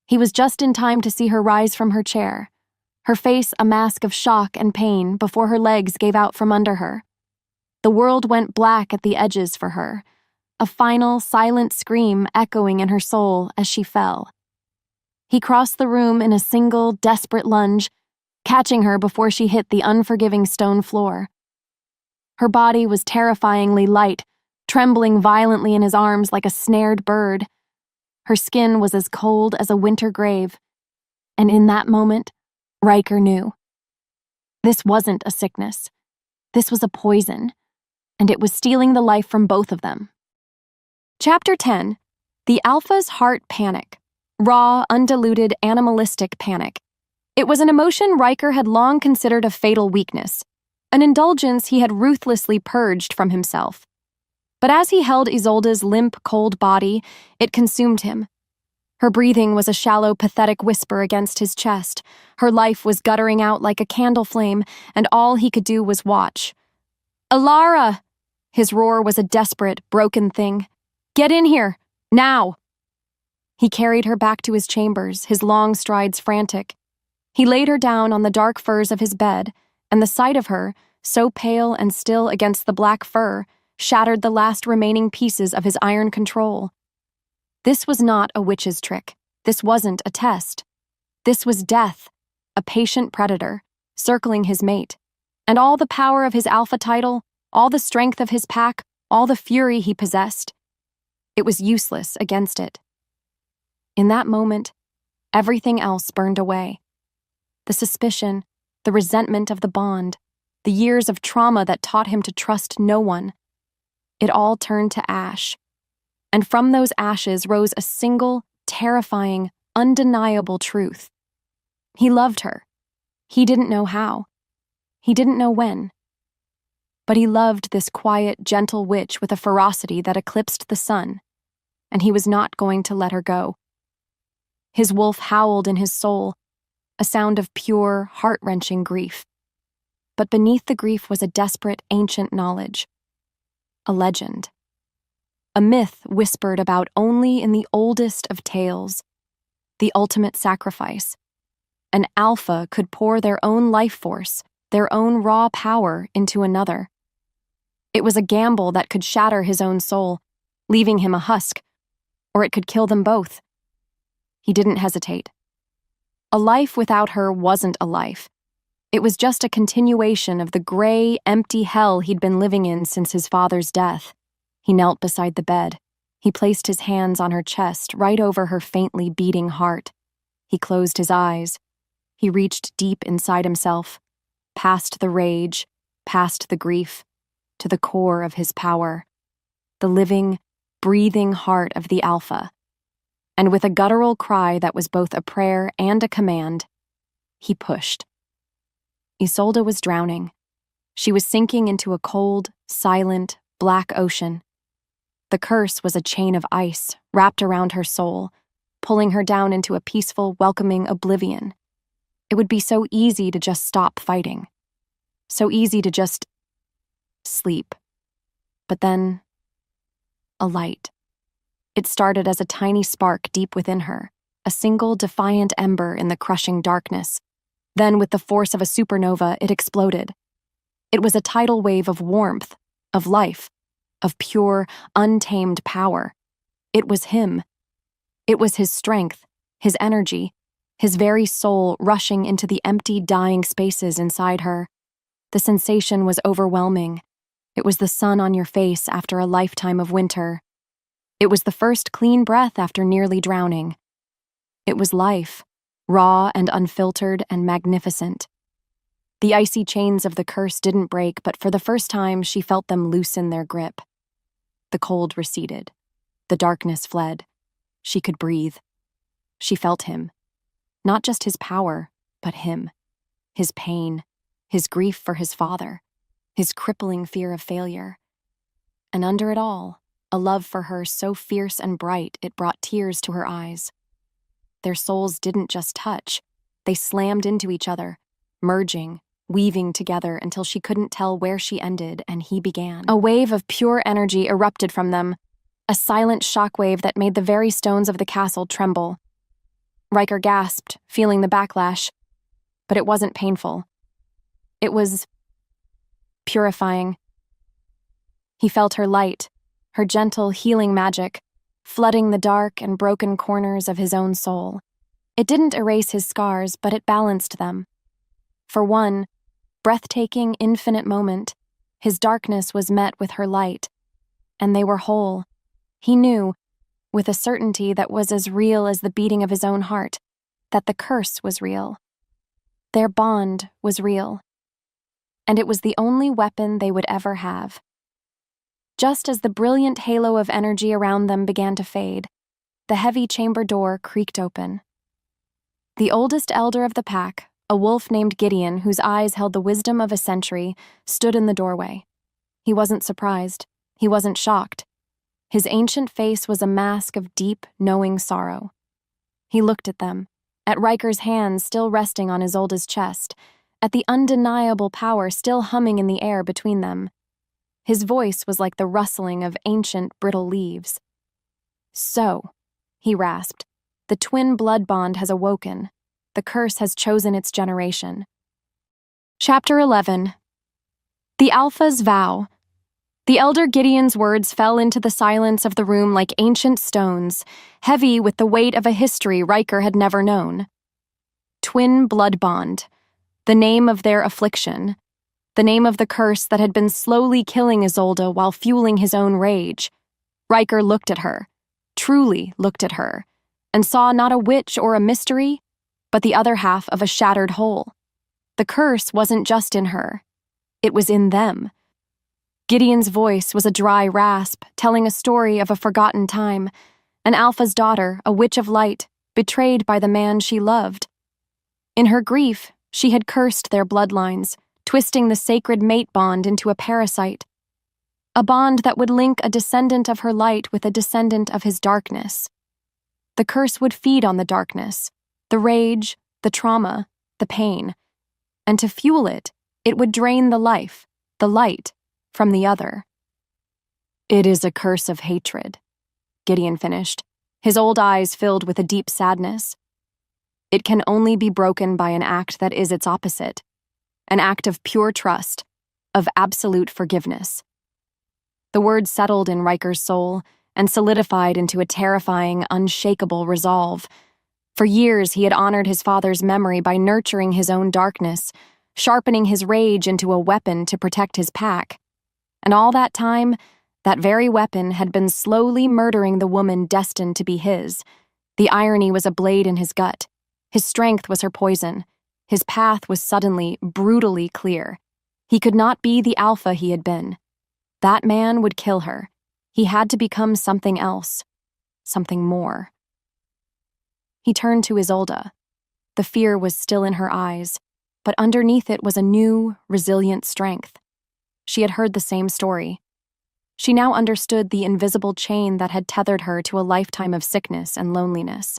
He was just in time to see her rise from her chair, her face a mask of shock and pain before her legs gave out from under her. The world went black at the edges for her, a final, silent scream echoing in her soul as she fell. He crossed the room in a single, desperate lunge, catching her before she hit the unforgiving stone floor. Her body was terrifyingly light, trembling violently in his arms like a snared bird. Her skin was as cold as a winter grave, and in that moment, Riker knew. This wasn't a sickness. This was a poison, and it was stealing the life from both of them. Chapter 10. The Alpha's Heart Panic. Raw, undiluted, animalistic panic. It was an emotion Riker had long considered a fatal weakness, an indulgence he had ruthlessly purged from himself. But as he held Isolde's limp, cold body, it consumed him. Her breathing was a shallow, pathetic whisper against his chest. Her life was guttering out like a candle flame, and all he could do was watch. "Alara!" His roar was a desperate, broken thing. "Get in here! Now!" He carried her back to his chambers, his long strides frantic. He laid her down on the dark furs of his bed, and the sight of her, so pale and still against the black fur, shattered the last remaining pieces of his iron control. This was not a witch's trick. This wasn't a test. This was death, a patient predator, circling his mate. And all the power of his alpha title, all the strength of his pack, all the fury he possessed, it was useless against it. In that moment, everything else burned away. The suspicion, the resentment of the bond, the years of trauma that taught him to trust no one. It all turned to ash. And from those ashes rose a single, terrifying, undeniable truth. He loved her. He didn't know how. He didn't know when. But he loved this quiet, gentle witch with a ferocity that eclipsed the sun, and he was not going to let her go. His wolf howled in his soul, a sound of pure, heart-wrenching grief. But beneath the grief was a desperate, ancient knowledge. A legend. A myth whispered about only in the oldest of tales. The ultimate sacrifice. An alpha could pour their own life force, their own raw power into another. It was a gamble that could shatter his own soul, leaving him a husk, or it could kill them both. He didn't hesitate. A life without her wasn't a life. It was just a continuation of the gray, empty hell he'd been living in since his father's death. He knelt beside the bed. He placed his hands on her chest, right over her faintly beating heart. He closed his eyes. He reached deep inside himself, past the rage, past the grief, to the core of his power, the living, breathing heart of the Alpha. And with a guttural cry that was both a prayer and a command, he pushed. Isolde was drowning. She was sinking into a cold, silent, black ocean. The curse was a chain of ice wrapped around her soul, pulling her down into a peaceful, welcoming oblivion. It would be so easy to just stop fighting. So easy to just sleep. But then, a light. It started as a tiny spark deep within her, a single defiant ember in the crushing darkness. Then, with the force of a supernova, it exploded. It was a tidal wave of warmth, of life, of pure, untamed power. It was him. It was his strength, his energy, his very soul rushing into the empty, dying spaces inside her. The sensation was overwhelming. It was the sun on your face after a lifetime of winter. It was the first clean breath after nearly drowning. It was life, raw and unfiltered and magnificent. The icy chains of the curse didn't break, but for the first time she felt them loosen their grip. The cold receded. The darkness fled. She could breathe. She felt him. Not just his power, but him. His pain, his grief for his father, his crippling fear of failure. And under it all, a love for her so fierce and bright it brought tears to her eyes. Their souls didn't just touch, they slammed into each other, merging, weaving together until she couldn't tell where she ended and he began. A wave of pure energy erupted from them, a silent shockwave that made the very stones of the castle tremble. Riker gasped, feeling the backlash, but it wasn't painful. It was purifying. He felt her light, her gentle, healing magic, flooding the dark and broken corners of his own soul. It didn't erase his scars, but it balanced them. For one breathtaking, infinite moment, his darkness was met with her light, and they were whole. He knew, with a certainty that was as real as the beating of his own heart, that the curse was real. Their bond was real, and it was the only weapon they would ever have. Just as the brilliant halo of energy around them began to fade, the heavy chamber door creaked open. The oldest elder of the pack, a wolf named Gideon, whose eyes held the wisdom of a century, stood in the doorway. He wasn't surprised. He wasn't shocked. His ancient face was a mask of deep, knowing sorrow. He looked at them, at Riker's hands still resting on his oldest chest, at the undeniable power still humming in the air between them. His voice was like the rustling of ancient, brittle leaves. "So," he rasped, "the twin blood bond has awoken. The curse has chosen its generation." Chapter 11. The Alpha's Vow. The elder Gideon's words fell into the silence of the room like ancient stones, heavy with the weight of a history Riker had never known. Twin blood bond, the name of their affliction, the name of the curse that had been slowly killing Isolde while fueling his own rage. Riker looked at her, truly looked at her, and saw not a witch or a mystery, but the other half of a shattered whole. The curse wasn't just in her. It was in them. Gideon's voice was a dry rasp, telling a story of a forgotten time, an Alpha's daughter, a witch of light, betrayed by the man she loved. In her grief, she had cursed their bloodlines, twisting the sacred mate bond into a parasite, a bond that would link a descendant of her light with a descendant of his darkness. The curse would feed on the darkness, the rage, the trauma, the pain, and to fuel it, it would drain the life, the light, from the other. "It is a curse of hatred," Gideon finished, his old eyes filled with a deep sadness. "It can only be broken by an act that is its opposite, an act of pure trust, of absolute forgiveness." The words settled in Riker's soul and solidified into a terrifying, unshakable resolve. For years he had honored his father's memory by nurturing his own darkness, sharpening his rage into a weapon to protect his pack. And all that time, that very weapon had been slowly murdering the woman destined to be his. The irony was a blade in his gut. His strength was her poison. His path was suddenly, brutally clear. He could not be the Alpha he had been. That man would kill her. He had to become something else, something more. He turned to Isolde. The fear was still in her eyes, but underneath it was a new, resilient strength. She had heard the same story. She now understood the invisible chain that had tethered her to a lifetime of sickness and loneliness.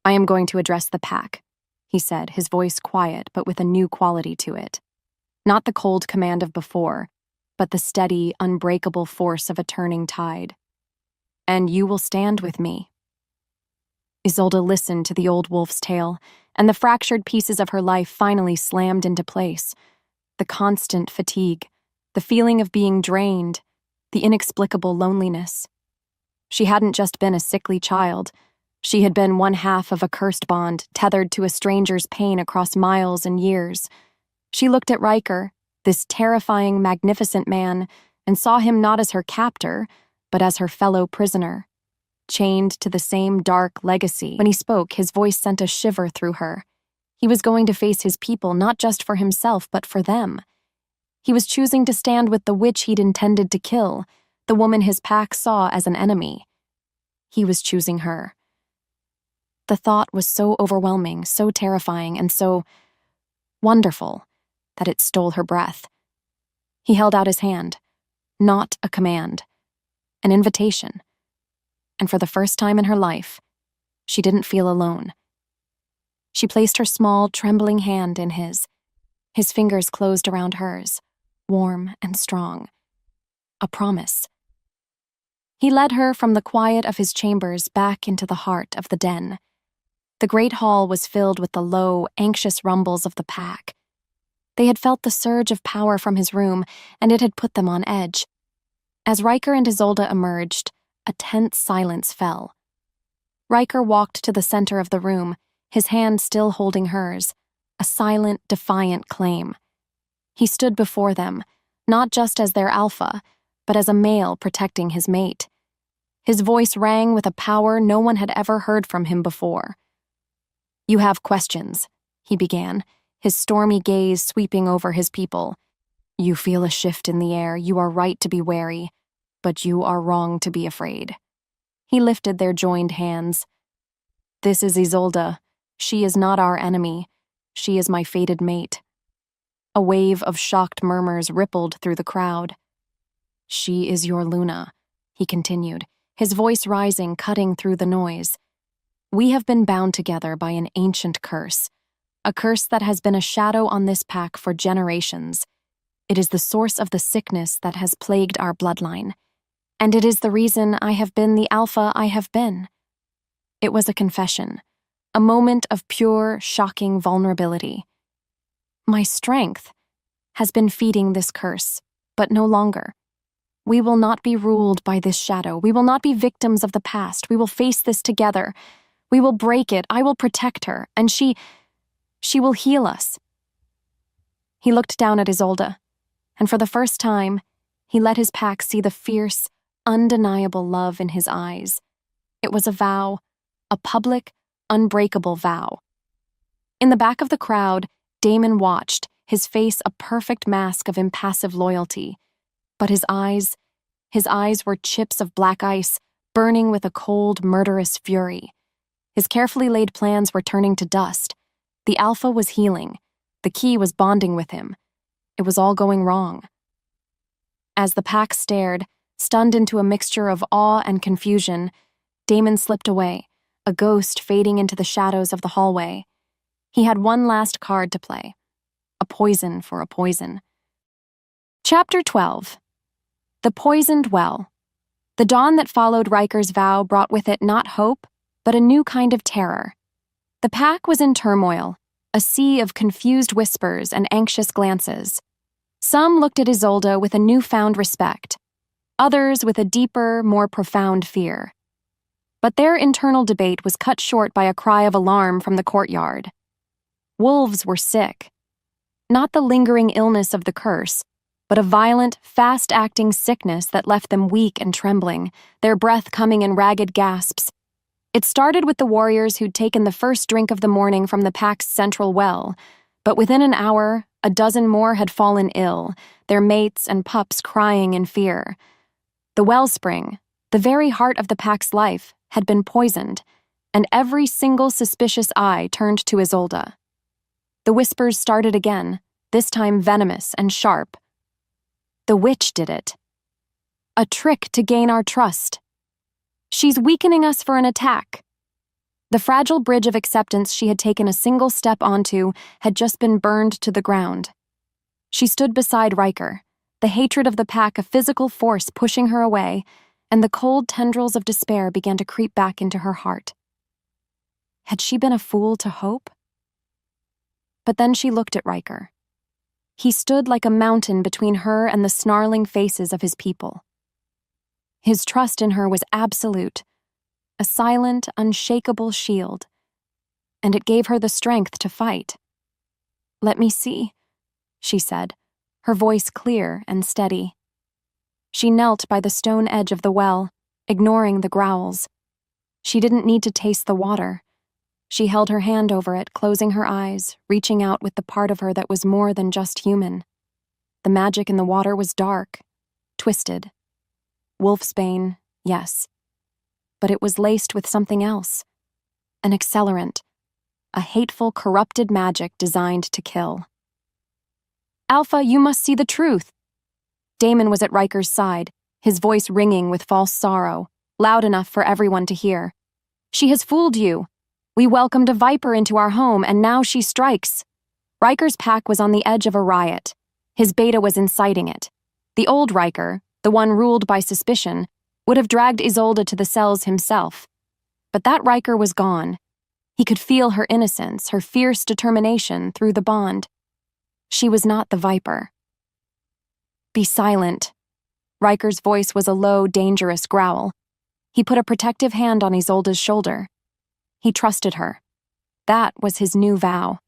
"I am going to address the pack," he said, his voice quiet but with a new quality to it. Not the cold command of before, but the steady, unbreakable force of a turning tide. "And you will stand with me." Isolde listened to the old wolf's tale, and the fractured pieces of her life finally slammed into place. The constant fatigue, the feeling of being drained, the inexplicable loneliness. She hadn't just been a sickly child. She had been one half of a cursed bond, tethered to a stranger's pain across miles and years. She looked at Riker, this terrifying, magnificent man, and saw him not as her captor, but as her fellow prisoner, chained to the same dark legacy. When he spoke, his voice sent a shiver through her. He was going to face his people not just for himself but for them. He was choosing to stand with the witch he'd intended to kill, the woman his pack saw as an enemy. He was choosing her. The thought was so overwhelming, so terrifying, and so wonderful that it stole her breath. He held out his hand, not a command, an invitation. And for the first time in her life, she didn't feel alone. She placed her small, trembling hand in his. His fingers closed around hers, warm and strong. A promise. He led her from the quiet of his chambers back into the heart of the den. The great hall was filled with the low, anxious rumbles of the pack. They had felt the surge of power from his room, and it had put them on edge. As Riker and Isolde emerged, a tense silence fell. Riker walked to the center of the room, his hand still holding hers, a silent, defiant claim. He stood before them, not just as their alpha, but as a male protecting his mate. His voice rang with a power no one had ever heard from him before. "You have questions," he began, his stormy gaze sweeping over his people. "You feel a shift in the air. You are right to be wary, but you are wrong to be afraid." He lifted their joined hands. "This is Isolde. She is not our enemy. She is my fated mate." A wave of shocked murmurs rippled through the crowd. "She is your Luna," he continued, his voice rising, cutting through the noise. "We have been bound together by an ancient curse, a curse that has been a shadow on this pack for generations. It is the source of the sickness that has plagued our bloodline, and it is the reason I have been the alpha I have been." It was a confession, a moment of pure, shocking vulnerability. "My strength has been feeding this curse, but no longer. We will not be ruled by this shadow. We will not be victims of the past. We will face this together. We will break it. I will protect her, and she will heal us." He looked down at Isolde, and for the first time, he let his pack see the fierce, undeniable love in his eyes. It was a vow, a public, unbreakable vow. In the back of the crowd, Damon watched, his face a perfect mask of impassive loyalty. But his eyes were chips of black ice, burning with a cold, murderous fury. His carefully laid plans were turning to dust. The alpha was healing. The key was bonding with him. It was all going wrong. As the pack stared, stunned into a mixture of awe and confusion, Damon slipped away, a ghost fading into the shadows of the hallway. He had one last card to play. A poison for a poison. Chapter 12. The Poisoned Well. The dawn that followed Riker's vow brought with it not hope, but a new kind of terror. The pack was in turmoil, a sea of confused whispers and anxious glances. Some looked at Isolde with a newfound respect, others with a deeper, more profound fear. But their internal debate was cut short by a cry of alarm from the courtyard. Wolves were sick. Not the lingering illness of the curse, but a violent, fast-acting sickness that left them weak and trembling, their breath coming in ragged gasps. It started with the warriors who'd taken the first drink of the morning from the pack's central well, but within an hour, a dozen more had fallen ill, their mates and pups crying in fear. The wellspring, the very heart of the pack's life, had been poisoned, and every single suspicious eye turned to Isolde. The whispers started again, this time venomous and sharp. "The witch did it. A trick to gain our trust. She's weakening us for an attack." The fragile bridge of acceptance she had taken a single step onto had just been burned to the ground. She stood beside Riker, the hatred of the pack a physical force pushing her away, and the cold tendrils of despair began to creep back into her heart. Had she been a fool to hope? But then she looked at Riker. He stood like a mountain between her and the snarling faces of his people. His trust in her was absolute, a silent, unshakable shield, and it gave her the strength to fight. "Let me see," she said, her voice clear and steady. She knelt by the stone edge of the well, ignoring the growls. She didn't need to taste the water. She held her hand over it, closing her eyes, reaching out with the part of her that was more than just human. The magic in the water was dark, twisted. Wolfsbane, yes. But it was laced with something else. An accelerant. A hateful, corrupted magic designed to kill. Alpha, you must see the truth. Damon was at Riker's side, his voice ringing with false sorrow, loud enough for everyone to hear. She has fooled you. We welcomed a viper into our home, and now she strikes. Riker's pack was on the edge of a riot. His beta was inciting it. The old Riker, the one ruled by suspicion, would have dragged Isolde to the cells himself. But that Riker was gone. He could feel her innocence, her fierce determination through the bond. She was not the viper. Be silent. Riker's voice was a low, dangerous growl. He put a protective hand on Isolde's shoulder. He trusted her. That was his new vow.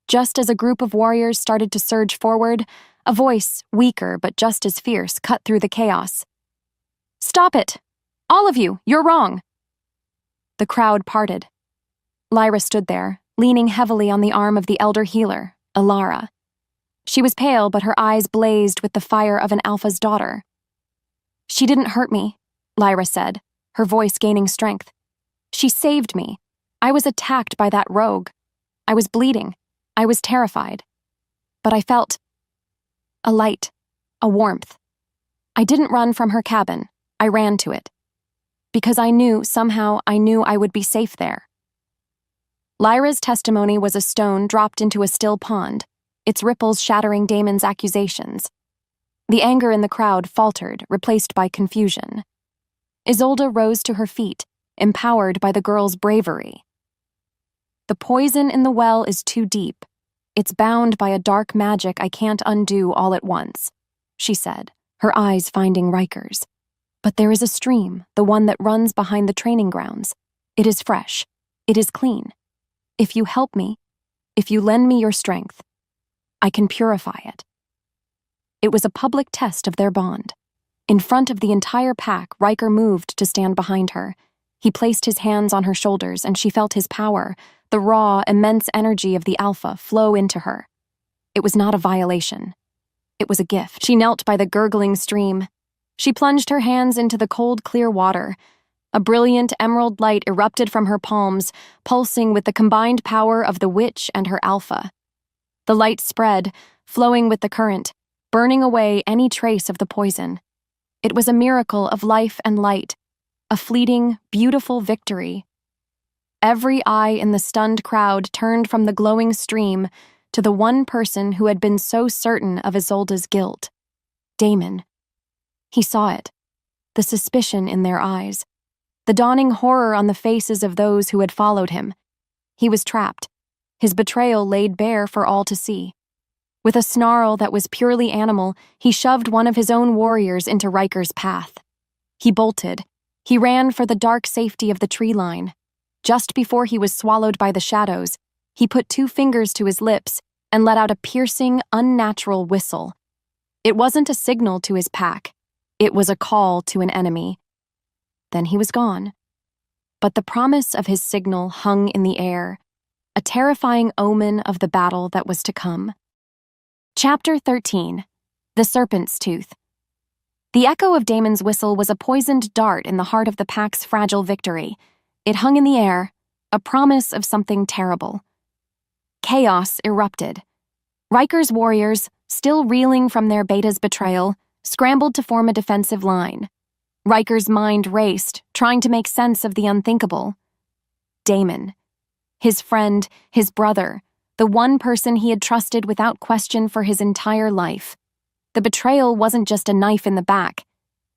Just as a group of warriors started to surge forward, a voice, weaker but just as fierce, cut through the chaos. Stop it! All of you, you're wrong! The crowd parted. Lyra stood there, leaning heavily on the arm of the elder healer, Alara. She was pale, but her eyes blazed with the fire of an Alpha's daughter. She didn't hurt me, Lyra said, her voice gaining strength. She saved me. I was attacked by that rogue. I was bleeding. I was terrified. But I felt a light, a warmth. I didn't run from her cabin. I ran to it. Because I knew, somehow, I knew I would be safe there. Lyra's testimony was a stone dropped into a still pond, its ripples shattering Damon's accusations. The anger in the crowd faltered, replaced by confusion. Isolde rose to her feet, empowered by the girl's bravery. The poison in the well is too deep. It's bound by a dark magic I can't undo all at once, she said, her eyes finding Riker's. But there is a stream, the one that runs behind the training grounds. It is fresh. It is clean. If you help me, if you lend me your strength, I can purify it. It was a public test of their bond. In front of the entire pack, Riker moved to stand behind her. He placed his hands on her shoulders, and she felt his power, the raw, immense energy of the Alpha, flow into her. It was not a violation. It was a gift. She knelt by the gurgling stream. She plunged her hands into the cold, clear water. A brilliant emerald light erupted from her palms, pulsing with the combined power of the witch and her Alpha. The light spread, flowing with the current, burning away any trace of the poison. It was a miracle of life and light, a fleeting, beautiful victory. Every eye in the stunned crowd turned from the glowing stream to the one person who had been so certain of Isolde's guilt, Damon. He saw it, the suspicion in their eyes, the dawning horror on the faces of those who had followed him. He was trapped, his betrayal laid bare for all to see. With a snarl that was purely animal, he shoved one of his own warriors into Riker's path. He bolted. He ran for the dark safety of the tree line. Just before he was swallowed by the shadows, he put 2 fingers to his lips and let out a piercing, unnatural whistle. It wasn't a signal to his pack. It was a call to an enemy. Then he was gone. But the promise of his signal hung in the air, a terrifying omen of the battle that was to come. Chapter 13. The Serpent's Tooth. The echo of Damon's whistle was a poisoned dart in the heart of the pack's fragile victory. It hung in the air, a promise of something terrible. Chaos erupted. Riker's warriors, still reeling from their beta's betrayal, scrambled to form a defensive line. Riker's mind raced, trying to make sense of the unthinkable. Damon. His friend, his brother, the one person he had trusted without question for his entire life. The betrayal wasn't just a knife in the back.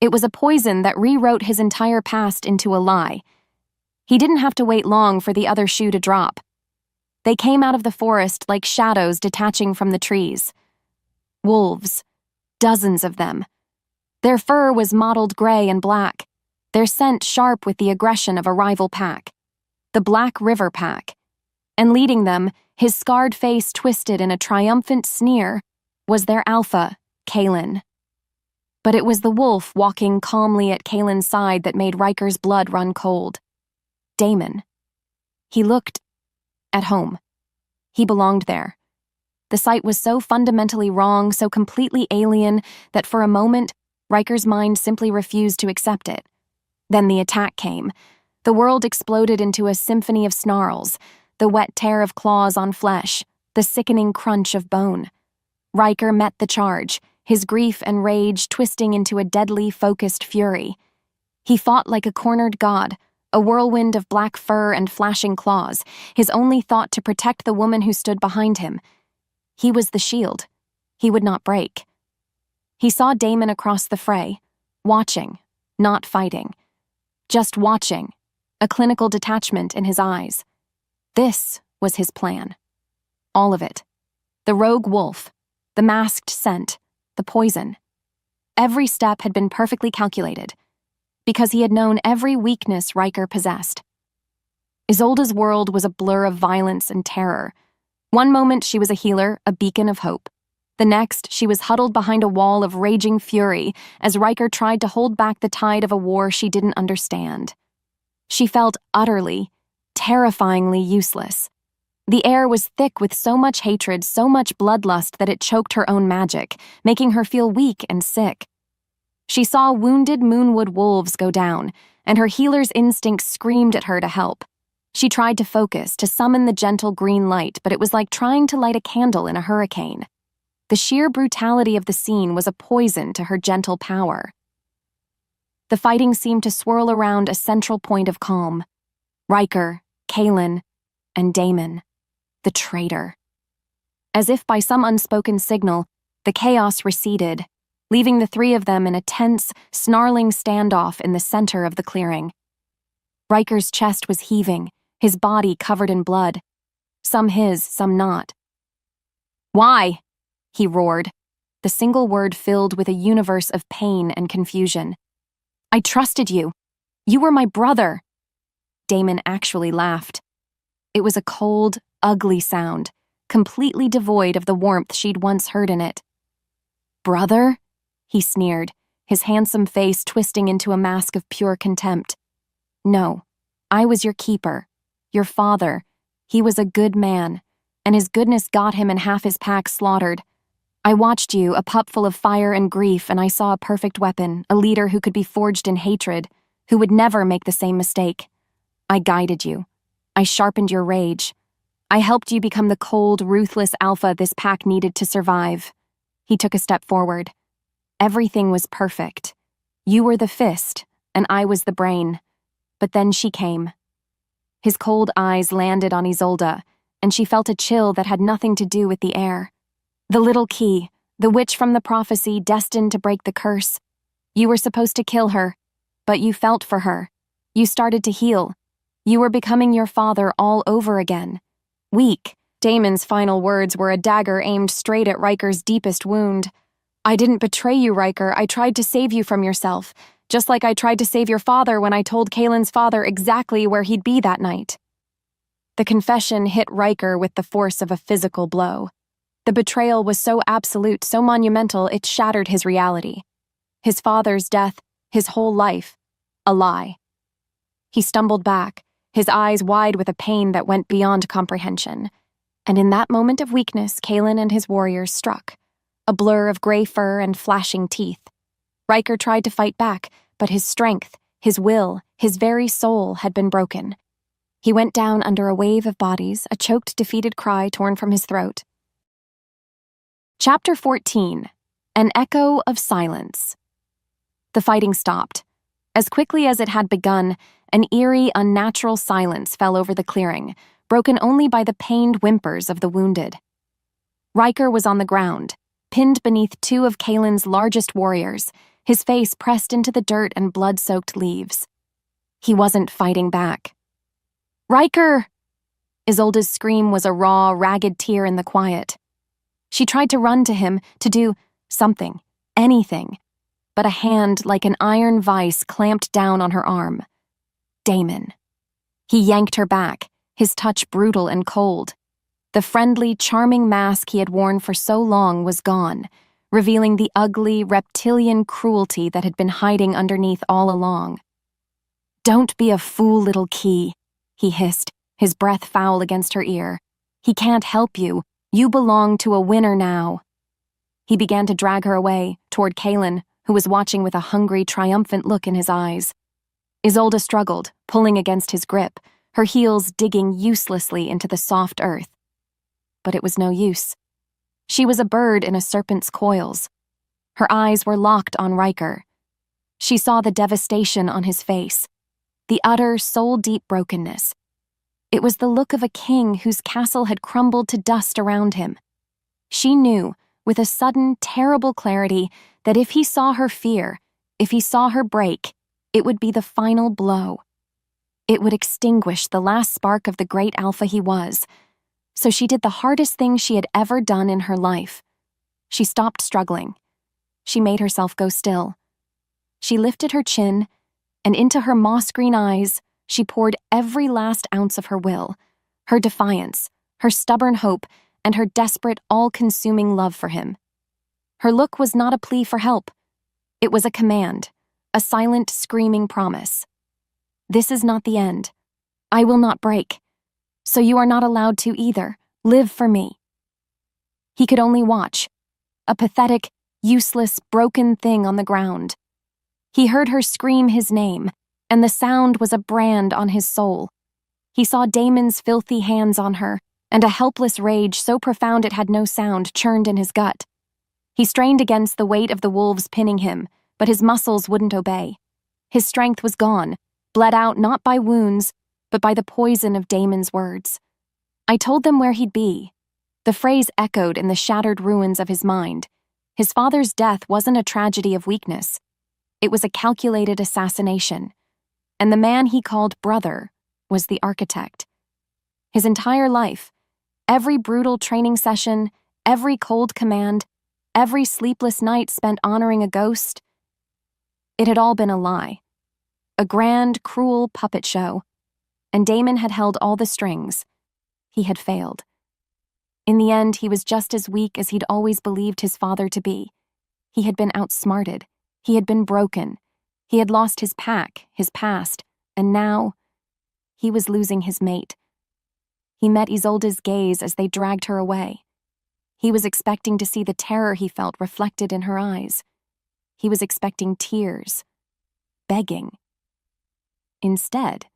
It was a poison that rewrote his entire past into a lie. He didn't have to wait long for the other shoe to drop. They came out of the forest like shadows detaching from the trees. Wolves. Dozens of them. Their fur was mottled gray and black, their scent sharp with the aggression of a rival pack. The Black River Pack. And leading them, his scarred face twisted in a triumphant sneer, was their alpha, Kalen. But it was the wolf walking calmly at Kalen's side that made Riker's blood run cold. Damon. He looked at home. He belonged there. The site was so fundamentally wrong, so completely alien, that for a moment, Riker's mind simply refused to accept it. Then the attack came. The world exploded into a symphony of snarls, the wet tear of claws on flesh, the sickening crunch of bone. Riker met the charge, his grief and rage twisting into a deadly, focused fury. He fought like a cornered god, a whirlwind of black fur and flashing claws, his only thought to protect the woman who stood behind him. He was the shield. He would not break. He saw Damon across the fray, watching, not fighting. Just watching, a clinical detachment in his eyes. This was his plan. All of it. The rogue wolf, the masked scent, the poison. Every step had been perfectly calculated, because he had known every weakness Riker possessed. Isolde's world was a blur of violence and terror. One moment she was a healer, a beacon of hope. The next, she was huddled behind a wall of raging fury as Riker tried to hold back the tide of a war she didn't understand. She felt utterly, terrifyingly useless. The air was thick with so much hatred, so much bloodlust that it choked her own magic, making her feel weak and sick. She saw wounded Moonwood wolves go down, and her healer's instincts screamed at her to help. She tried to focus, to summon the gentle green light, but it was like trying to light a candle in a hurricane. The sheer brutality of the scene was a poison to her gentle power. The fighting seemed to swirl around a central point of calm. Riker, Kaelin, and Damon, the traitor. As if by some unspoken signal, the chaos receded, leaving the three of them in a tense, snarling standoff in the center of the clearing. Riker's chest was heaving, his body covered in blood. Some his, some not. "Why?" he roared, the single word filled with a universe of pain and confusion. "I trusted you. You were my brother." Damon actually laughed. It was a cold, ugly sound, completely devoid of the warmth she'd once heard in it. "Brother?" he sneered, his handsome face twisting into a mask of pure contempt. "No, I was your keeper, your father. He was a good man, and his goodness got him and half his pack slaughtered. I watched you, a pup full of fire and grief, and I saw a perfect weapon, a leader who could be forged in hatred, who would never make the same mistake. I guided you. I sharpened your rage. I helped you become the cold, ruthless alpha this pack needed to survive." He took a step forward. "Everything was perfect. You were the fist, and I was the brain. But then she came." His cold eyes landed on Isolde, and she felt a chill that had nothing to do with the air. The little key, the witch from the prophecy destined to break the curse. You were supposed to kill her, but you felt for her. You started to heal. You were becoming your father all over again. Weak. Damon's final words were a dagger aimed straight at Riker's deepest wound. "I didn't betray you, Riker. I tried to save you from yourself, just like I tried to save your father when I told Kaelin's father exactly where he'd be that night." The confession hit Riker with the force of a physical blow. The betrayal was so absolute, so monumental, it shattered his reality. His father's death, his whole life, a lie. He stumbled back, his eyes wide with a pain that went beyond comprehension. And in that moment of weakness, Kaelin and his warriors struck, a blur of gray fur and flashing teeth. Riker tried to fight back, but his strength, his will, his very soul had been broken. He went down under a wave of bodies, a choked, defeated cry torn from his throat. Chapter 14. An Echo of Silence. The fighting stopped. As quickly as it had begun, an eerie, unnatural silence fell over the clearing, broken only by the pained whimpers of the wounded. Riker was on the ground, pinned beneath two of Kaelin's largest warriors, his face pressed into the dirt and blood-soaked leaves. He wasn't fighting back. "Riker!" Isolde's scream was a raw, ragged tear in the quiet. She tried to run to him, to do something, anything, but a hand like an iron vice clamped down on her arm. Damon. He yanked her back, his touch brutal and cold. The friendly, charming mask he had worn for so long was gone, revealing the ugly, reptilian cruelty that had been hiding underneath all along. "Don't be a fool, little Key," he hissed, his breath foul against her ear. "He can't help you. You belong to a winner now." He began to drag her away, toward Kaelin, who was watching with a hungry, triumphant look in his eyes. Isolde struggled, pulling against his grip, her heels digging uselessly into the soft earth. But it was no use. She was a bird in a serpent's coils. Her eyes were locked on Riker. She saw the devastation on his face, the utter, soul-deep brokenness. It was the look of a king whose castle had crumbled to dust around him. She knew, with a sudden, terrible clarity, that if he saw her fear, if he saw her break, it would be the final blow. It would extinguish the last spark of the great alpha he was. So she did the hardest thing she had ever done in her life. She stopped struggling. She made herself go still. She lifted her chin, and into her moss-green eyes, she poured every last ounce of her will, her defiance, her stubborn hope, and her desperate, all-consuming love for him. Her look was not a plea for help. It was a command, a silent, screaming promise. "This is not the end. I will not break. So you are not allowed to either. Live for me." He could only watch, a pathetic, useless, broken thing on the ground. He heard her scream his name, and the sound was a brand on his soul. He saw Damon's filthy hands on her, and a helpless rage so profound it had no sound churned in his gut. He strained against the weight of the wolves pinning him, but his muscles wouldn't obey. His strength was gone, bled out not by wounds, but by the poison of Damon's words. "I told them where he'd be." The phrase echoed in the shattered ruins of his mind. His father's death wasn't a tragedy of weakness. It was a calculated assassination. And the man he called brother was the architect. His entire life, every brutal training session, every cold command, every sleepless night spent honoring a ghost, it had all been a lie. A grand, cruel puppet show. And Damon had held all the strings. He had failed. In the end, he was just as weak as he'd always believed his father to be. He had been outsmarted. He had been broken. He had lost his pack, his past, and now he was losing his mate. He met Isolde's gaze as they dragged her away. He was expecting to see the terror he felt reflected in her eyes. He was expecting tears, begging. Instead,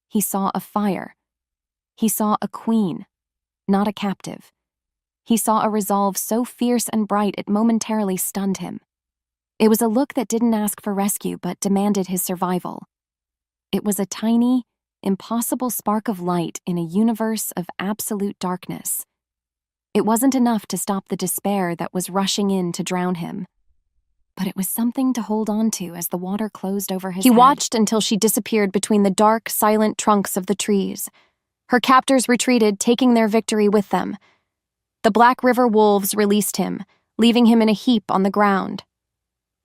he saw a fire. He saw a queen, not a captive. He saw a resolve so fierce and bright it momentarily stunned him. It was a look that didn't ask for rescue but demanded his survival. It was a tiny, impossible spark of light in a universe of absolute darkness. It wasn't enough to stop the despair that was rushing in to drown him. But it was something to hold on to as the water closed over his head. He watched until she disappeared between the dark, silent trunks of the trees. Her captors retreated, taking their victory with them. The Black River wolves released him, leaving him in a heap on the ground.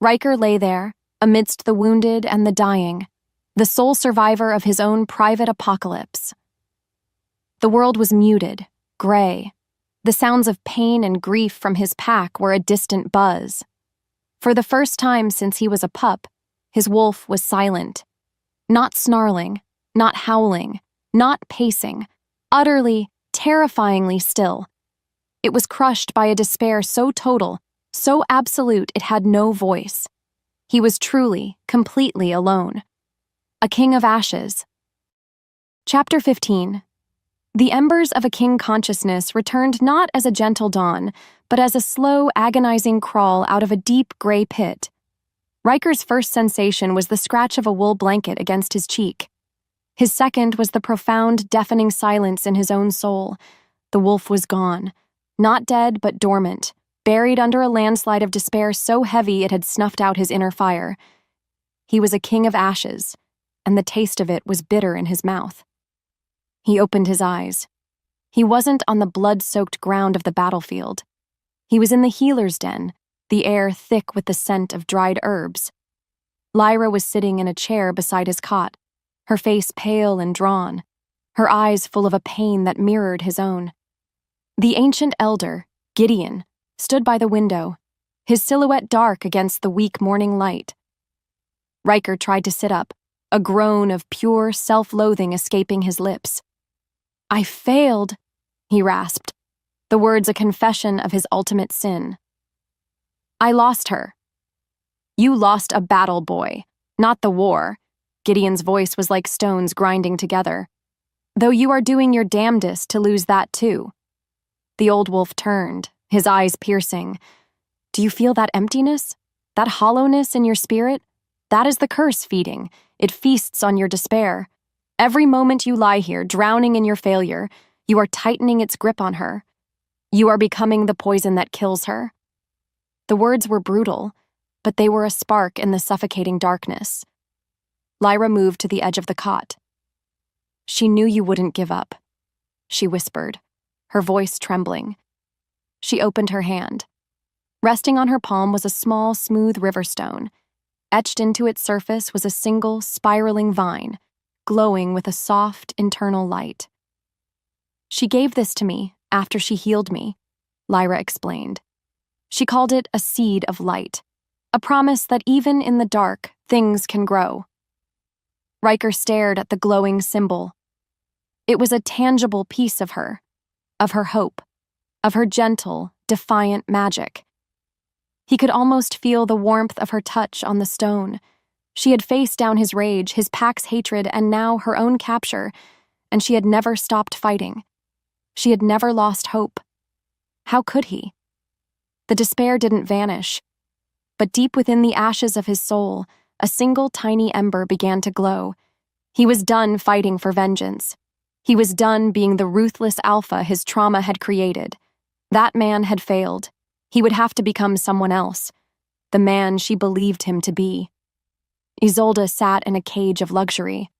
Riker lay there, amidst the wounded and the dying, the sole survivor of his own private apocalypse. The world was muted, gray. The sounds of pain and grief from his pack were a distant buzz. For the first time since he was a pup, his wolf was silent. Not snarling, not howling, not pacing, utterly, terrifyingly still. It was crushed by a despair so total, so absolute it had no voice. He was truly, completely alone. A king of ashes. Chapter 15. The embers of a king consciousness returned not as a gentle dawn, but as a slow, agonizing crawl out of a deep, gray pit. Riker's first sensation was the scratch of a wool blanket against his cheek. His second was the profound, deafening silence in his own soul. The wolf was gone. Not dead, but dormant, buried under a landslide of despair so heavy it had snuffed out his inner fire. He was a king of ashes, and the taste of it was bitter in his mouth. He opened his eyes. He wasn't on the blood-soaked ground of the battlefield. He was in the healer's den, the air thick with the scent of dried herbs. Lyra was sitting in a chair beside his cot, her face pale and drawn, her eyes full of a pain that mirrored his own. The ancient elder, Gideon, stood by the window, his silhouette dark against the weak morning light. Riker tried to sit up, a groan of pure self-loathing escaping his lips. I failed, he rasped, the words a confession of his ultimate sin. I lost her. You lost a battle, boy, not the war. Gideon's voice was like stones grinding together. Though you are doing your damnedest to lose that too. The old wolf turned, his eyes piercing. Do you feel that emptiness? That hollowness in your spirit? That is the curse feeding. It feasts on your despair. Every moment you lie here, drowning in your failure, you are tightening its grip on her. You are becoming the poison that kills her. The words were brutal, but they were a spark in the suffocating darkness. Lyra moved to the edge of the cot. She knew you wouldn't give up, she whispered, her voice trembling. She opened her hand. Resting on her palm was a small, smooth river stone. Etched into its surface was a single, spiraling vine, glowing with a soft, internal light. She gave this to me after she healed me, Lyra explained. She called it a seed of light, a promise that even in the dark, things can grow. Riker stared at the glowing symbol. It was a tangible piece of her hope, of her gentle, defiant magic. He could almost feel the warmth of her touch on the stone. She had faced down his rage, his pack's hatred, and now her own capture, and she had never stopped fighting. She had never lost hope. How could he? The despair didn't vanish, but deep within the ashes of his soul, a single tiny ember began to glow. He was done fighting for vengeance. He was done being the ruthless alpha his trauma had created. That man had failed. He would have to become someone else, the man she believed him to be. Isolde sat in a cage of luxury.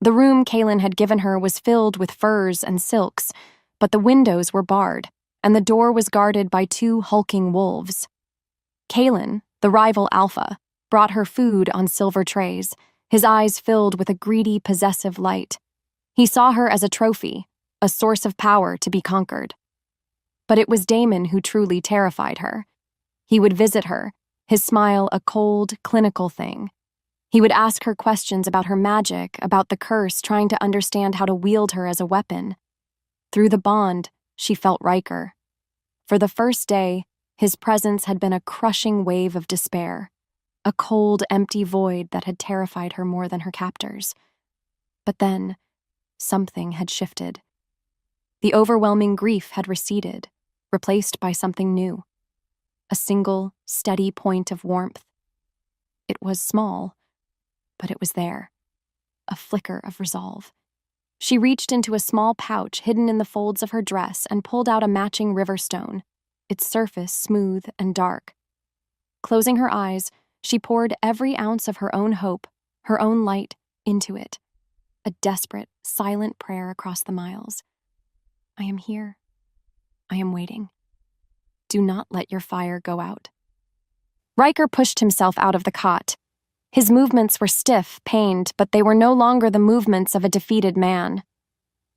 The room Kaelin had given her was filled with furs and silks, but the windows were barred, and the door was guarded by 2 hulking wolves. Kaelin, the rival alpha, brought her food on silver trays, his eyes filled with a greedy, possessive light. He saw her as a trophy, a source of power to be conquered. But it was Damon who truly terrified her. He would visit her, his smile a cold, clinical thing. He would ask her questions about her magic, about the curse, trying to understand how to wield her as a weapon. Through the bond, she felt Riker. For the first day, his presence had been a crushing wave of despair, a cold, empty void that had terrified her more than her captors. But then, something had shifted. The overwhelming grief had receded, replaced by something new. A single, steady point of warmth. It was small, but it was there. A flicker of resolve. She reached into a small pouch hidden in the folds of her dress and pulled out a matching river stone, its surface smooth and dark. Closing her eyes, she poured every ounce of her own hope, her own light, into it. A desperate, silent prayer across the miles. I am here. I am waiting. Do not let your fire go out. Riker pushed himself out of the cot. His movements were stiff, pained, but they were no longer the movements of a defeated man.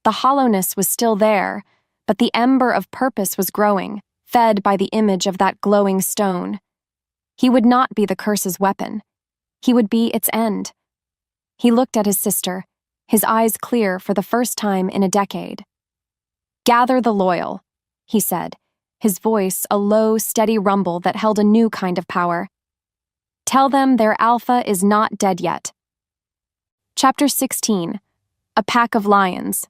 The hollowness was still there, but the ember of purpose was growing, fed by the image of that glowing stone. He would not be the curse's weapon. He would be its end. He looked at his sister, his eyes clear for the first time in a decade. Gather the loyal, he said, his voice a low, steady rumble that held a new kind of power. Tell them their alpha is not dead yet. Chapter 16. A Pack of Lions.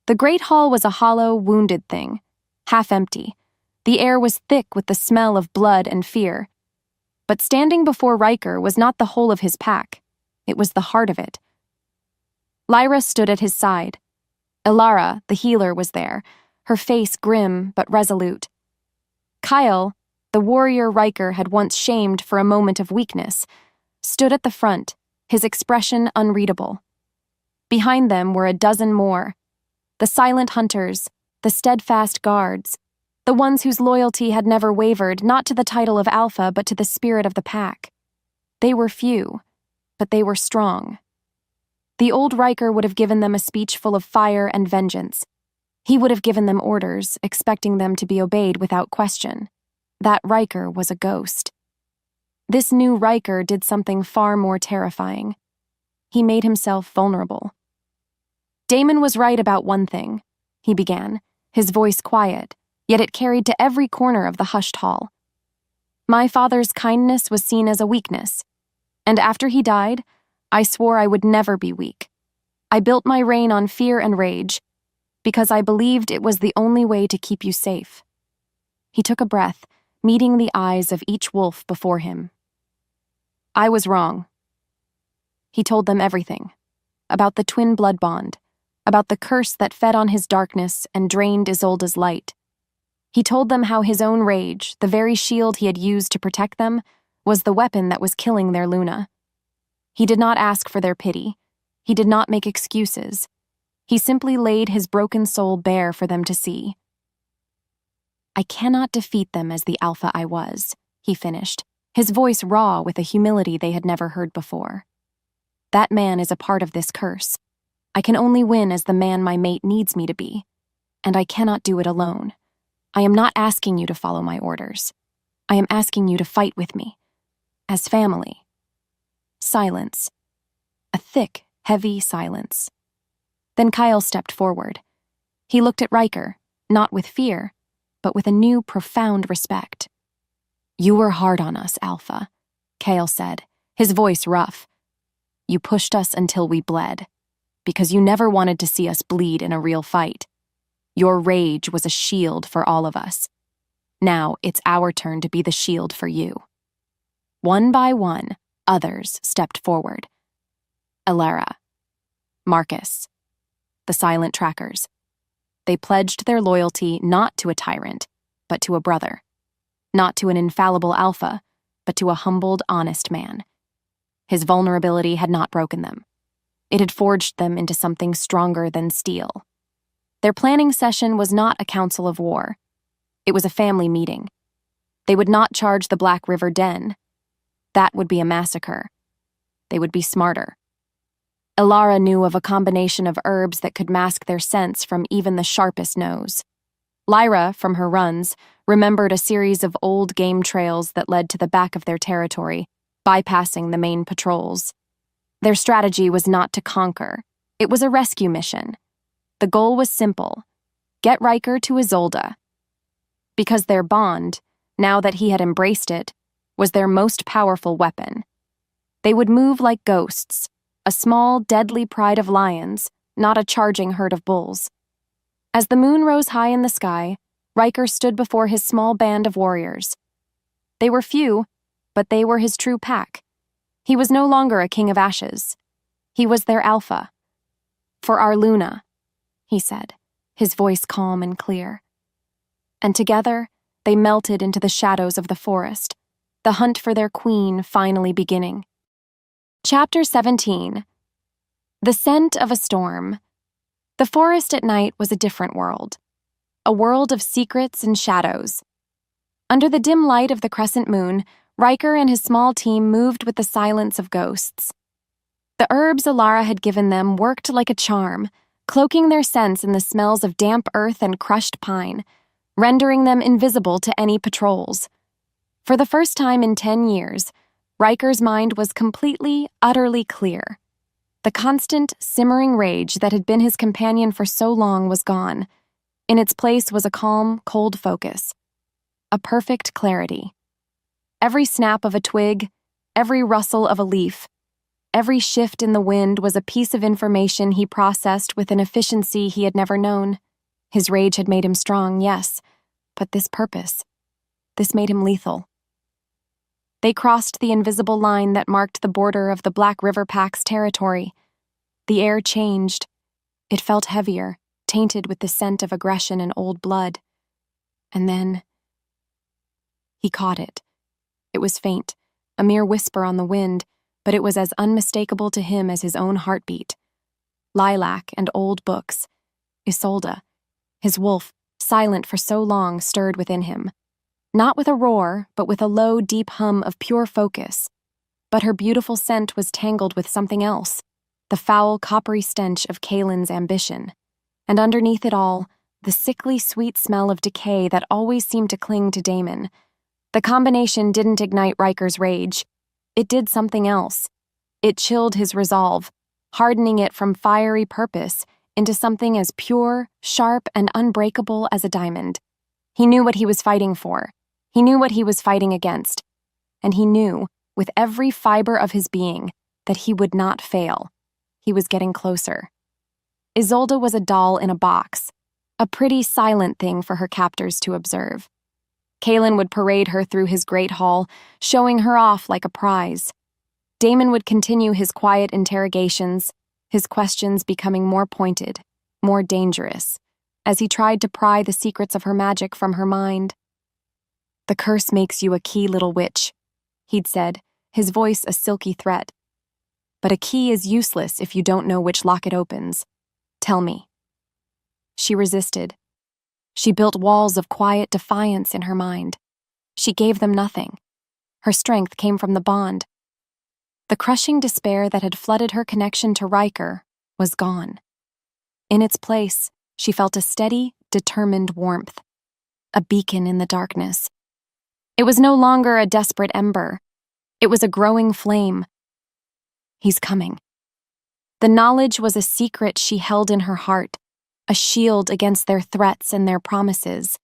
The Great Hall was a hollow, wounded thing, half empty. The air was thick with the smell of blood and fear. But standing before Riker was not the whole of his pack. It was the heart of it. Lyra stood at his side. Ilara, the healer, was there, her face grim but resolute. Kyle, the warrior Riker had once shamed for a moment of weakness, stood at the front, his expression unreadable. Behind them were a dozen more, the silent hunters, the steadfast guards, the ones whose loyalty had never wavered, not to the title of Alpha, but to the spirit of the pack. They were few, but they were strong. The old Riker would have given them a speech full of fire and vengeance. He would have given them orders, expecting them to be obeyed without question. That Riker was a ghost. This new Riker did something far more terrifying. He made himself vulnerable. Damon was right about one thing, he began, his voice quiet, yet it carried to every corner of the hushed hall. My father's kindness was seen as a weakness, and after he died, I swore I would never be weak. I built my reign on fear and rage, because I believed it was the only way to keep you safe. He took a breath, meeting the eyes of each wolf before him. I was wrong. He told them everything, about the twin blood bond, about the curse that fed on his darkness and drained Isolde's light. He told them how his own rage, the very shield he had used to protect them, was the weapon that was killing their Luna. He did not ask for their pity. He did not make excuses. He simply laid his broken soul bare for them to see. I cannot defeat them as the alpha I was, he finished, his voice raw with a humility they had never heard before. That man is a part of this curse. I can only win as the man my mate needs me to be, and I cannot do it alone. I am not asking you to follow my orders. I am asking you to fight with me, as family. Silence. A thick, heavy silence. Then Kyle stepped forward. He looked at Riker, not with fear, but with a new, profound respect. You were hard on us, Alpha, Kyle said, his voice rough. You pushed us until we bled, because you never wanted to see us bleed in a real fight. Your rage was a shield for all of us. Now it's our turn to be the shield for you. One by one, others stepped forward. Elara, Marcus, the silent trackers. They pledged their loyalty not to a tyrant, but to a brother. Not to an infallible alpha, but to a humbled, honest man. His vulnerability had not broken them. It had forged them into something stronger than steel. Their planning session was not a council of war. It was a family meeting. They would not charge the Black River Den. That would be a massacre. They would be smarter. Elara knew of a combination of herbs that could mask their scents from even the sharpest nose. Lyra, from her runs, remembered a series of old game trails that led to the back of their territory, bypassing the main patrols. Their strategy was not to conquer. It was a rescue mission. The goal was simple: get Riker to Isolde. Because their bond, now that he had embraced it, was their most powerful weapon. They would move like ghosts, a small, deadly pride of lions, not a charging herd of bulls. As the moon rose high in the sky, Riker stood before his small band of warriors. They were few, but they were his true pack. He was no longer a king of ashes. He was their alpha. For our Luna, he said, his voice calm and clear. And together, they melted into the shadows of the forest, the hunt for their queen finally beginning. Chapter 17. The Scent of a Storm. The forest at night was a different world. A world of secrets and shadows. Under the dim light of the crescent moon, Riker and his small team moved with the silence of ghosts. The herbs Elara had given them worked like a charm, cloaking their scents in the smells of damp earth and crushed pine, rendering them invisible to any patrols. For the first time in 10 years, Riker's mind was completely, utterly clear. The constant, simmering rage that had been his companion for so long was gone. In its place was a calm, cold focus. A perfect clarity. Every snap of a twig, every rustle of a leaf, every shift in the wind was a piece of information he processed with an efficiency he had never known. His rage had made him strong, yes, but this purpose, this made him lethal. They crossed the invisible line that marked the border of the Black River Pack's territory. The air changed. It felt heavier, tainted with the scent of aggression and old blood. And then he caught it. It was faint, a mere whisper on the wind, but it was as unmistakable to him as his own heartbeat. Lilac and old books. Isolde, his wolf, silent for so long, stirred within him. Not with a roar, but with a low, deep hum of pure focus. But her beautiful scent was tangled with something else, the foul, coppery stench of Kalen's ambition. And underneath it all, the sickly, sweet smell of decay that always seemed to cling to Damon. The combination didn't ignite Riker's rage. It did something else. It chilled his resolve, hardening it from fiery purpose into something as pure, sharp, and unbreakable as a diamond. He knew what he was fighting for. He knew what he was fighting against. And he knew, with every fiber of his being, that he would not fail. He was getting closer. Isolde was a doll in a box, a pretty silent thing for her captors to observe. Kaelin would parade her through his great hall, showing her off like a prize. Damon would continue his quiet interrogations, his questions becoming more pointed, more dangerous, as he tried to pry the secrets of her magic from her mind. "The curse makes you a key little witch," he'd said, his voice a silky threat. "But a key is useless if you don't know which lock it opens. Tell me." She resisted. She built walls of quiet defiance in her mind. She gave them nothing. Her strength came from the bond. The crushing despair that had flooded her connection to Riker was gone. In its place, she felt a steady, determined warmth, a beacon in the darkness. It was no longer a desperate ember. It was a growing flame. He's coming. The knowledge was a secret she held in her heart, a shield against their threats and their promises.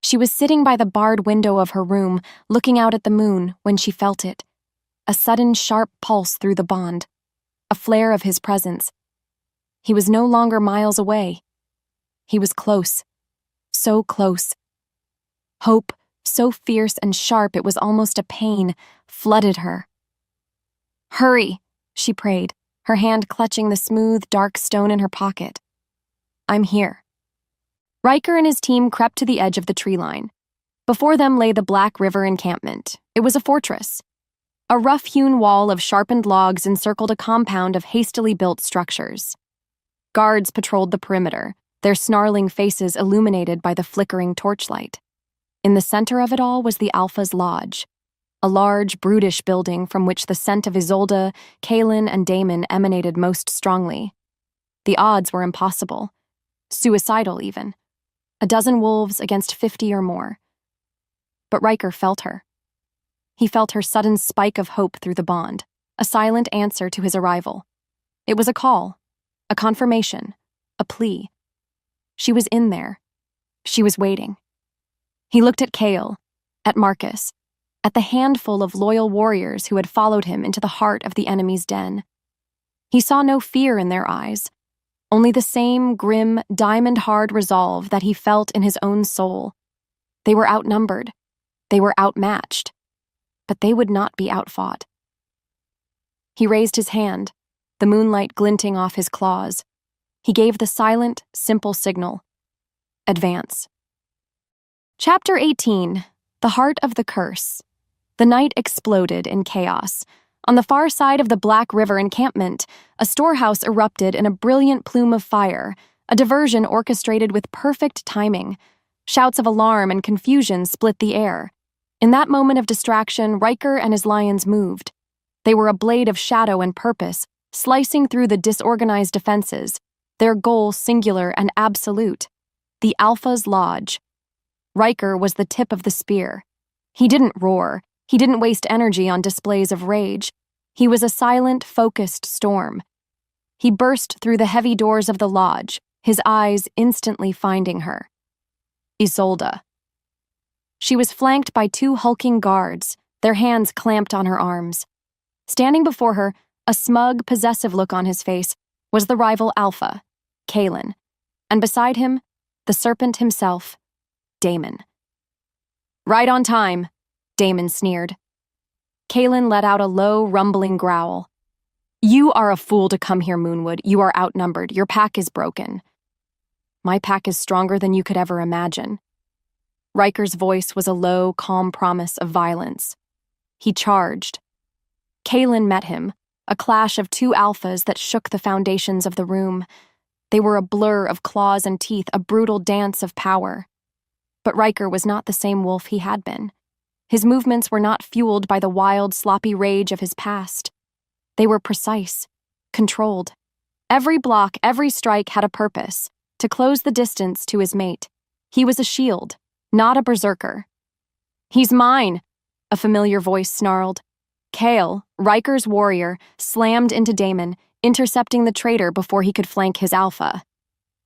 She was sitting by the barred window of her room, looking out at the moon, when she felt it. A sudden sharp pulse through the bond, a flare of his presence. He was no longer miles away. He was close, so close. Hope, so fierce and sharp it was almost a pain, flooded her. "Hurry," she prayed, her hand clutching the smooth, dark stone in her pocket. "I'm here." Riker and his team crept to the edge of the tree line. Before them lay the Black River encampment. It was a fortress. A rough-hewn wall of sharpened logs encircled a compound of hastily built structures. Guards patrolled the perimeter, their snarling faces illuminated by the flickering torchlight. In the center of it all was the Alpha's lodge, a large, brutish building from which the scent of Isolde, Kaelin, and Damon emanated most strongly. The odds were impossible. Suicidal, even. A dozen wolves against 50 or more. But Riker felt her. He felt her sudden spike of hope through the bond, a silent answer to his arrival. It was a call, a confirmation, a plea. She was in there. She was waiting. He looked at Kael, at Marcus, at the handful of loyal warriors who had followed him into the heart of the enemy's den. He saw no fear in their eyes, only the same grim, diamond-hard resolve that he felt in his own soul. They were outnumbered. They were outmatched. But they would not be outfought. He raised his hand, the moonlight glinting off his claws. He gave the silent, simple signal. Advance. Chapter 18. The Heart of the Curse. The night exploded in chaos. On the far side of the Black River encampment, a storehouse erupted in a brilliant plume of fire, a diversion orchestrated with perfect timing. Shouts of alarm and confusion split the air. In that moment of distraction, Riker and his lions moved. They were a blade of shadow and purpose, slicing through the disorganized defenses, their goal singular and absolute. The Alpha's lodge. Riker was the tip of the spear. He didn't roar. He didn't waste energy on displays of rage. He was a silent, focused storm. He burst through the heavy doors of the lodge, his eyes instantly finding her. Isolde. She was flanked by 2 hulking guards, their hands clamped on her arms. Standing before her, a smug, possessive look on his face, was the rival Alpha, Kaelin, and beside him, the serpent himself, Damon. "Right on time," Damon sneered. Kaelin let out a low, rumbling growl. "You are a fool to come here, Moonwood. You are outnumbered. Your pack is broken." "My pack is stronger than you could ever imagine." Riker's voice was a low, calm promise of violence. He charged. Kaelin met him, a clash of 2 alphas that shook the foundations of the room. They were a blur of claws and teeth, a brutal dance of power. But Riker was not the same wolf he had been. His movements were not fueled by the wild, sloppy rage of his past. They were precise, controlled. Every block, every strike had a purpose, to close the distance to his mate. He was a shield, not a berserker. "He's mine," a familiar voice snarled. Kael, Riker's warrior, slammed into Damon, intercepting the traitor before he could flank his alpha.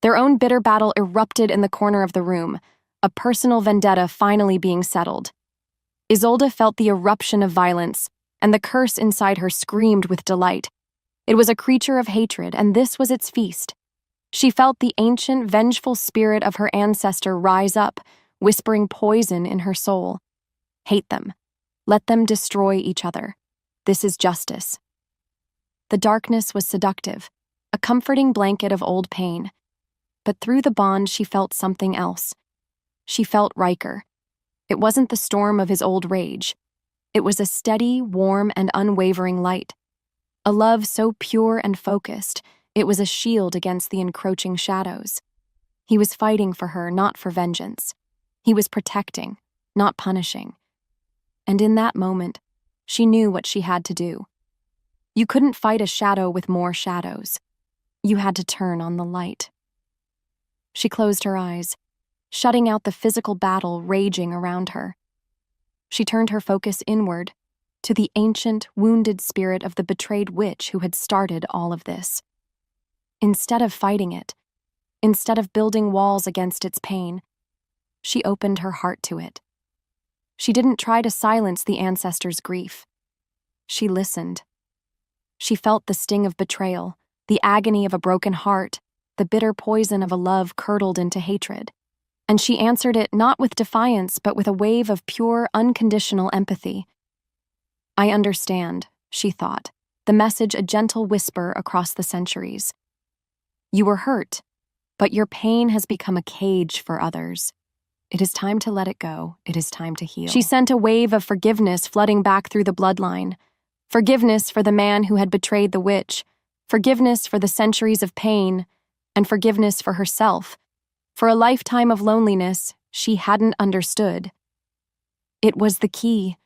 Their own bitter battle erupted in the corner of the room, a personal vendetta finally being settled. Isolde felt the eruption of violence, and the curse inside her screamed with delight. It was a creature of hatred, and this was its feast. She felt the ancient, vengeful spirit of her ancestor rise up, whispering poison in her soul. Hate them. Let them destroy each other. This is justice. The darkness was seductive, a comforting blanket of old pain. But through the bond, she felt something else. She felt Riker. It wasn't the storm of his old rage. It was a steady, warm, and unwavering light. A love so pure and focused, it was a shield against the encroaching shadows. He was fighting for her, not for vengeance. He was protecting, not punishing. And in that moment, she knew what she had to do. You couldn't fight a shadow with more shadows. You had to turn on the light. She closed her eyes, shutting out the physical battle raging around her. She turned her focus inward, to the ancient, wounded spirit of the betrayed witch who had started all of this. Instead of fighting it, instead of building walls against its pain, she opened her heart to it. She didn't try to silence the ancestor's grief. She listened. She felt the sting of betrayal, the agony of a broken heart, the bitter poison of a love curdled into hatred. And she answered it not with defiance, but with a wave of pure, unconditional empathy. I understand, she thought, the message a gentle whisper across the centuries. You were hurt, but your pain has become a cage for others. It is time to let it go. It is time to heal. She sent a wave of forgiveness flooding back through the bloodline. Forgiveness for the man who had betrayed the witch, forgiveness for the centuries of pain, and forgiveness for herself, for a lifetime of loneliness she hadn't understood. It was the key.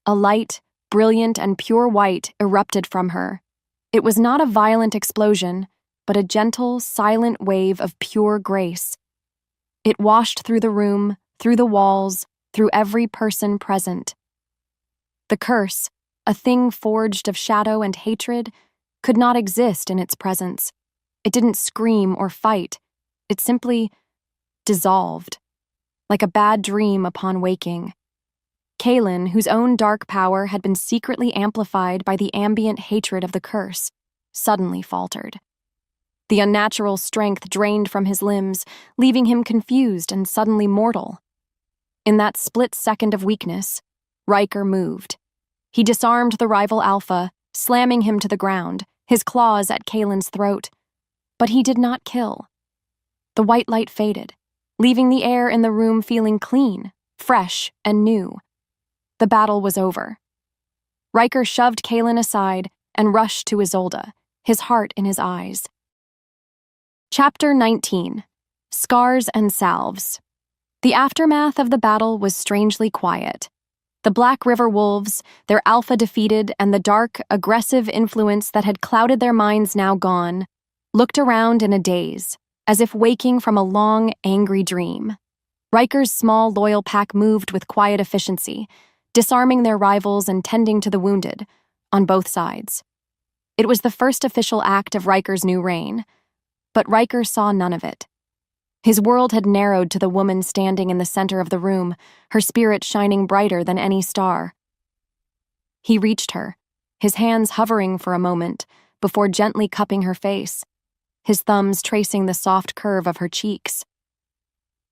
A light, brilliant and pure white erupted from her. It was not a violent explosion, but a gentle, silent wave of pure grace. It washed through the room, through the walls, through every person present. The curse, a thing forged of shadow and hatred, could not exist in its presence. It didn't scream or fight. It simply dissolved, like a bad dream upon waking. Kaelin, whose own dark power had been secretly amplified by the ambient hatred of the curse, suddenly faltered. The unnatural strength drained from his limbs, leaving him confused and suddenly mortal. In that split second of weakness, Riker moved. He disarmed the rival Alpha, slamming him to the ground, his claws at Kaelin's throat. But he did not kill. The white light faded, leaving the air in the room feeling clean, fresh, and new. The battle was over. Riker shoved Kaelin aside and rushed to Isolde, his heart in his eyes. Chapter 19. Scars and Salves. The aftermath of the battle was strangely quiet. The Black River Wolves, their alpha defeated and the dark, aggressive influence that had clouded their minds now gone, looked around in a daze, as if waking from a long, angry dream. Riker's small, loyal pack moved with quiet efficiency, disarming their rivals and tending to the wounded, on both sides. It was the first official act of Riker's new reign, but Riker saw none of it. His world had narrowed to the woman standing in the center of the room, her spirit shining brighter than any star. He reached her, his hands hovering for a moment before gently cupping her face, his thumbs tracing the soft curve of her cheeks.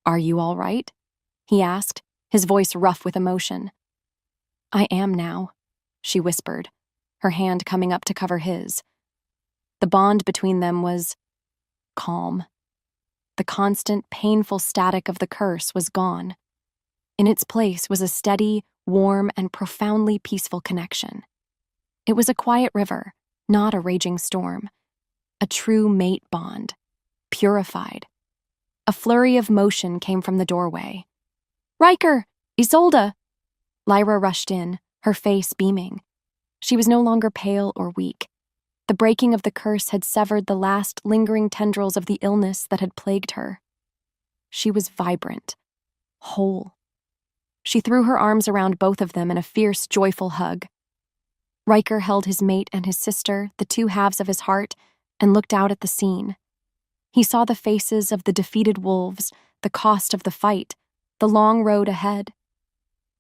"Are you all right?" he asked, his voice rough with emotion. "I am now," she whispered, her hand coming up to cover his. The bond between them was calm. The constant, painful static of the curse was gone. In its place was a steady, warm, and profoundly peaceful connection. It was a quiet river, not a raging storm. A true mate bond, purified. A flurry of motion came from the doorway. "Riker! Isolde!" Lyra rushed in, her face beaming. She was no longer pale or weak. The breaking of the curse had severed the last lingering tendrils of the illness that had plagued her. She was vibrant, whole. She threw her arms around both of them in a fierce, joyful hug. Riker held his mate and his sister, the two halves of his heart, and looked out at the scene. He saw the faces of the defeated wolves, the cost of the fight, the long road ahead.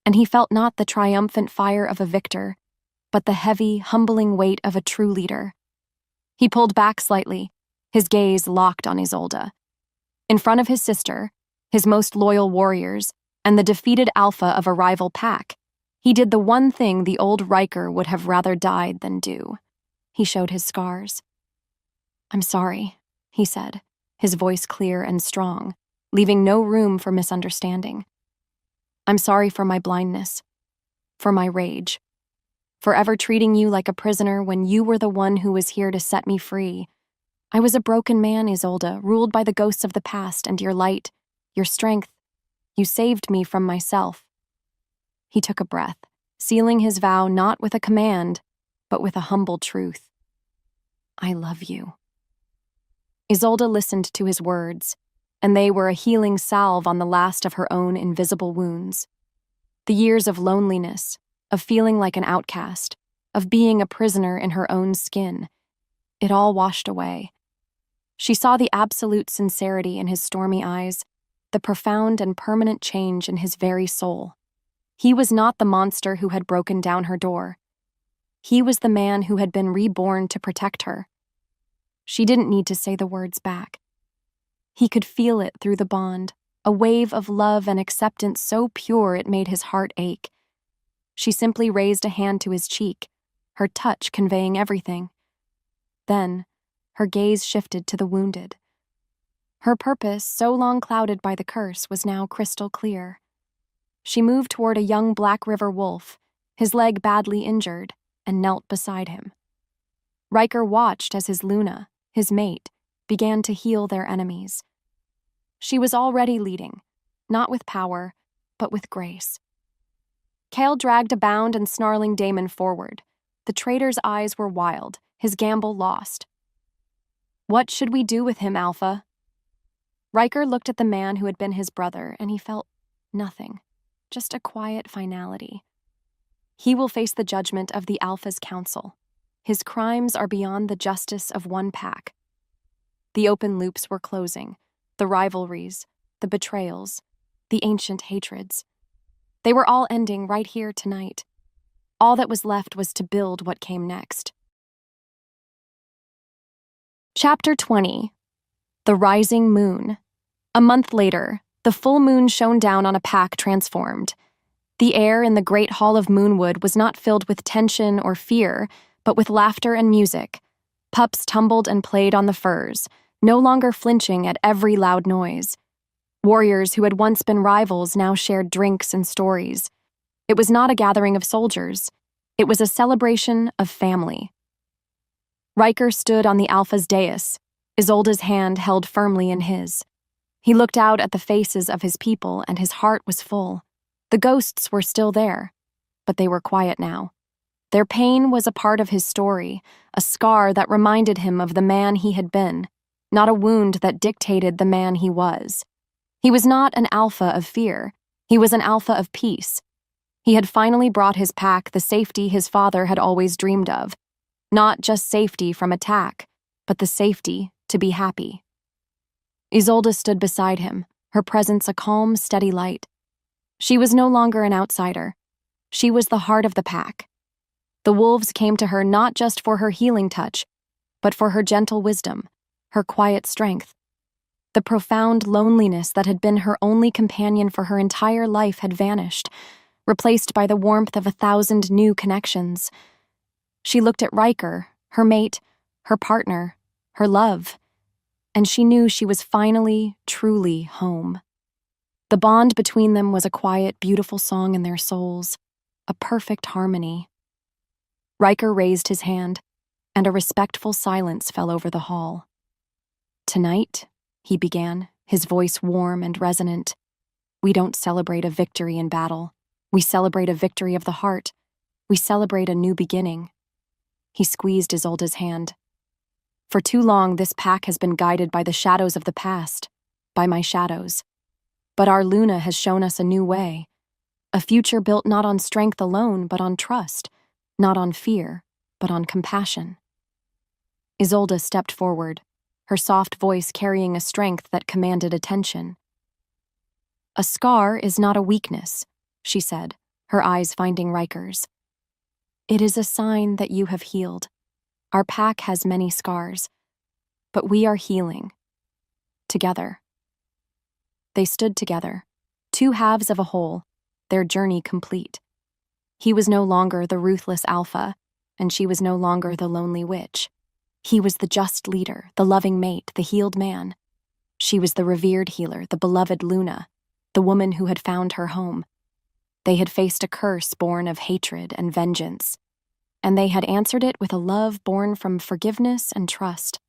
And he felt not the triumphant fire of a victor, but the heavy, humbling weight of a true leader. He pulled back slightly, his gaze locked on Isolde. In front of his sister, his most loyal warriors, and the defeated alpha of a rival pack, he did the one thing the old Riker would have rather died than do. He showed his scars. "I'm sorry," he said, his voice clear and strong, leaving no room for misunderstanding. "I'm sorry for my blindness, for my rage, for ever treating you like a prisoner when you were the one who was here to set me free. I was a broken man, Isolde, ruled by the ghosts of the past, and your light, your strength, you saved me from myself." He took a breath, sealing his vow not with a command, but with a humble truth. "I love you." Isolde listened to his words, and they were a healing salve on the last of her own invisible wounds. The years of loneliness, of feeling like an outcast, of being a prisoner in her own skin, it all washed away. She saw the absolute sincerity in his stormy eyes, the profound and permanent change in his very soul. He was not the monster who had broken down her door. He was the man who had been reborn to protect her. She didn't need to say the words back. He could feel it through the bond, a wave of love and acceptance so pure it made his heart ache. She simply raised a hand to his cheek, her touch conveying everything. Then, her gaze shifted to the wounded. Her purpose, so long clouded by the curse, was now crystal clear. She moved toward a young Black River wolf, his leg badly injured, and knelt beside him. Riker watched as his Luna, his mate, began to heal their enemies. She was already leading, not with power, but with grace. Kale dragged a bound and snarling Damon forward. The traitor's eyes were wild, his gamble lost. "What should we do with him, Alpha?" Riker looked at the man who had been his brother, and he felt nothing, just a quiet finality. He will face the judgment of the Alpha's council. His crimes are beyond the justice of one pack. The open loops were closing, the rivalries, the betrayals, the ancient hatreds. They were all ending right here tonight. All that was left was to build what came next. Chapter 20. The Rising Moon. A month later, the full moon shone down on a pack transformed. The air in the great hall of Moonwood was not filled with tension or fear, but with laughter and music. Pups tumbled and played on the furs, no longer flinching at every loud noise. Warriors who had once been rivals now shared drinks and stories. It was not a gathering of soldiers. It was a celebration of family. Riker stood on the Alpha's dais, Isolde's hand held firmly in his. He looked out at the faces of his people, and his heart was full. The ghosts were still there, but they were quiet now. Their pain was a part of his story, a scar that reminded him of the man he had been, not a wound that dictated the man he was. He was not an alpha of fear. He was an alpha of peace. He had finally brought his pack the safety his father had always dreamed of. Not just safety from attack, but the safety to be happy. Isolde stood beside him, her presence a calm, steady light. She was no longer an outsider. She was the heart of the pack. The wolves came to her not just for her healing touch, but for her gentle wisdom, her quiet strength. The profound loneliness that had been her only companion for her entire life had vanished, replaced by the warmth of 1,000 new connections. She looked at Riker, her mate, her partner, her love, and she knew she was finally, truly home. The bond between them was a quiet, beautiful song in their souls, a perfect harmony. Riker raised his hand, and a respectful silence fell over the hall. "Tonight," he began, his voice warm and resonant, "we don't celebrate a victory in battle. We celebrate a victory of the heart. We celebrate a new beginning." He squeezed Isolde's hand. "For too long, this pack has been guided by the shadows of the past, by my shadows. But our Luna has shown us a new way, a future built not on strength alone, but on trust, not on fear, but on compassion. Isolde stepped forward, her soft voice carrying a strength that commanded attention. "A scar is not a weakness," she said, her eyes finding Riker's. "It is a sign that you have healed. Our pack has many scars, but we are healing. Together." They stood together, two halves of a whole, their journey complete. He was no longer the ruthless alpha, and she was no longer the lonely witch. He was the just leader, the loving mate, the healed man. She was the revered healer, the beloved Luna, the woman who had found her home. They had faced a curse born of hatred and vengeance, and they had answered it with a love born from forgiveness and trust.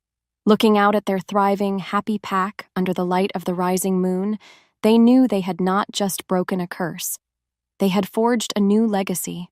Looking out at their thriving, happy pack under the light of the rising moon, they knew they had not just broken a curse. They had forged a new legacy,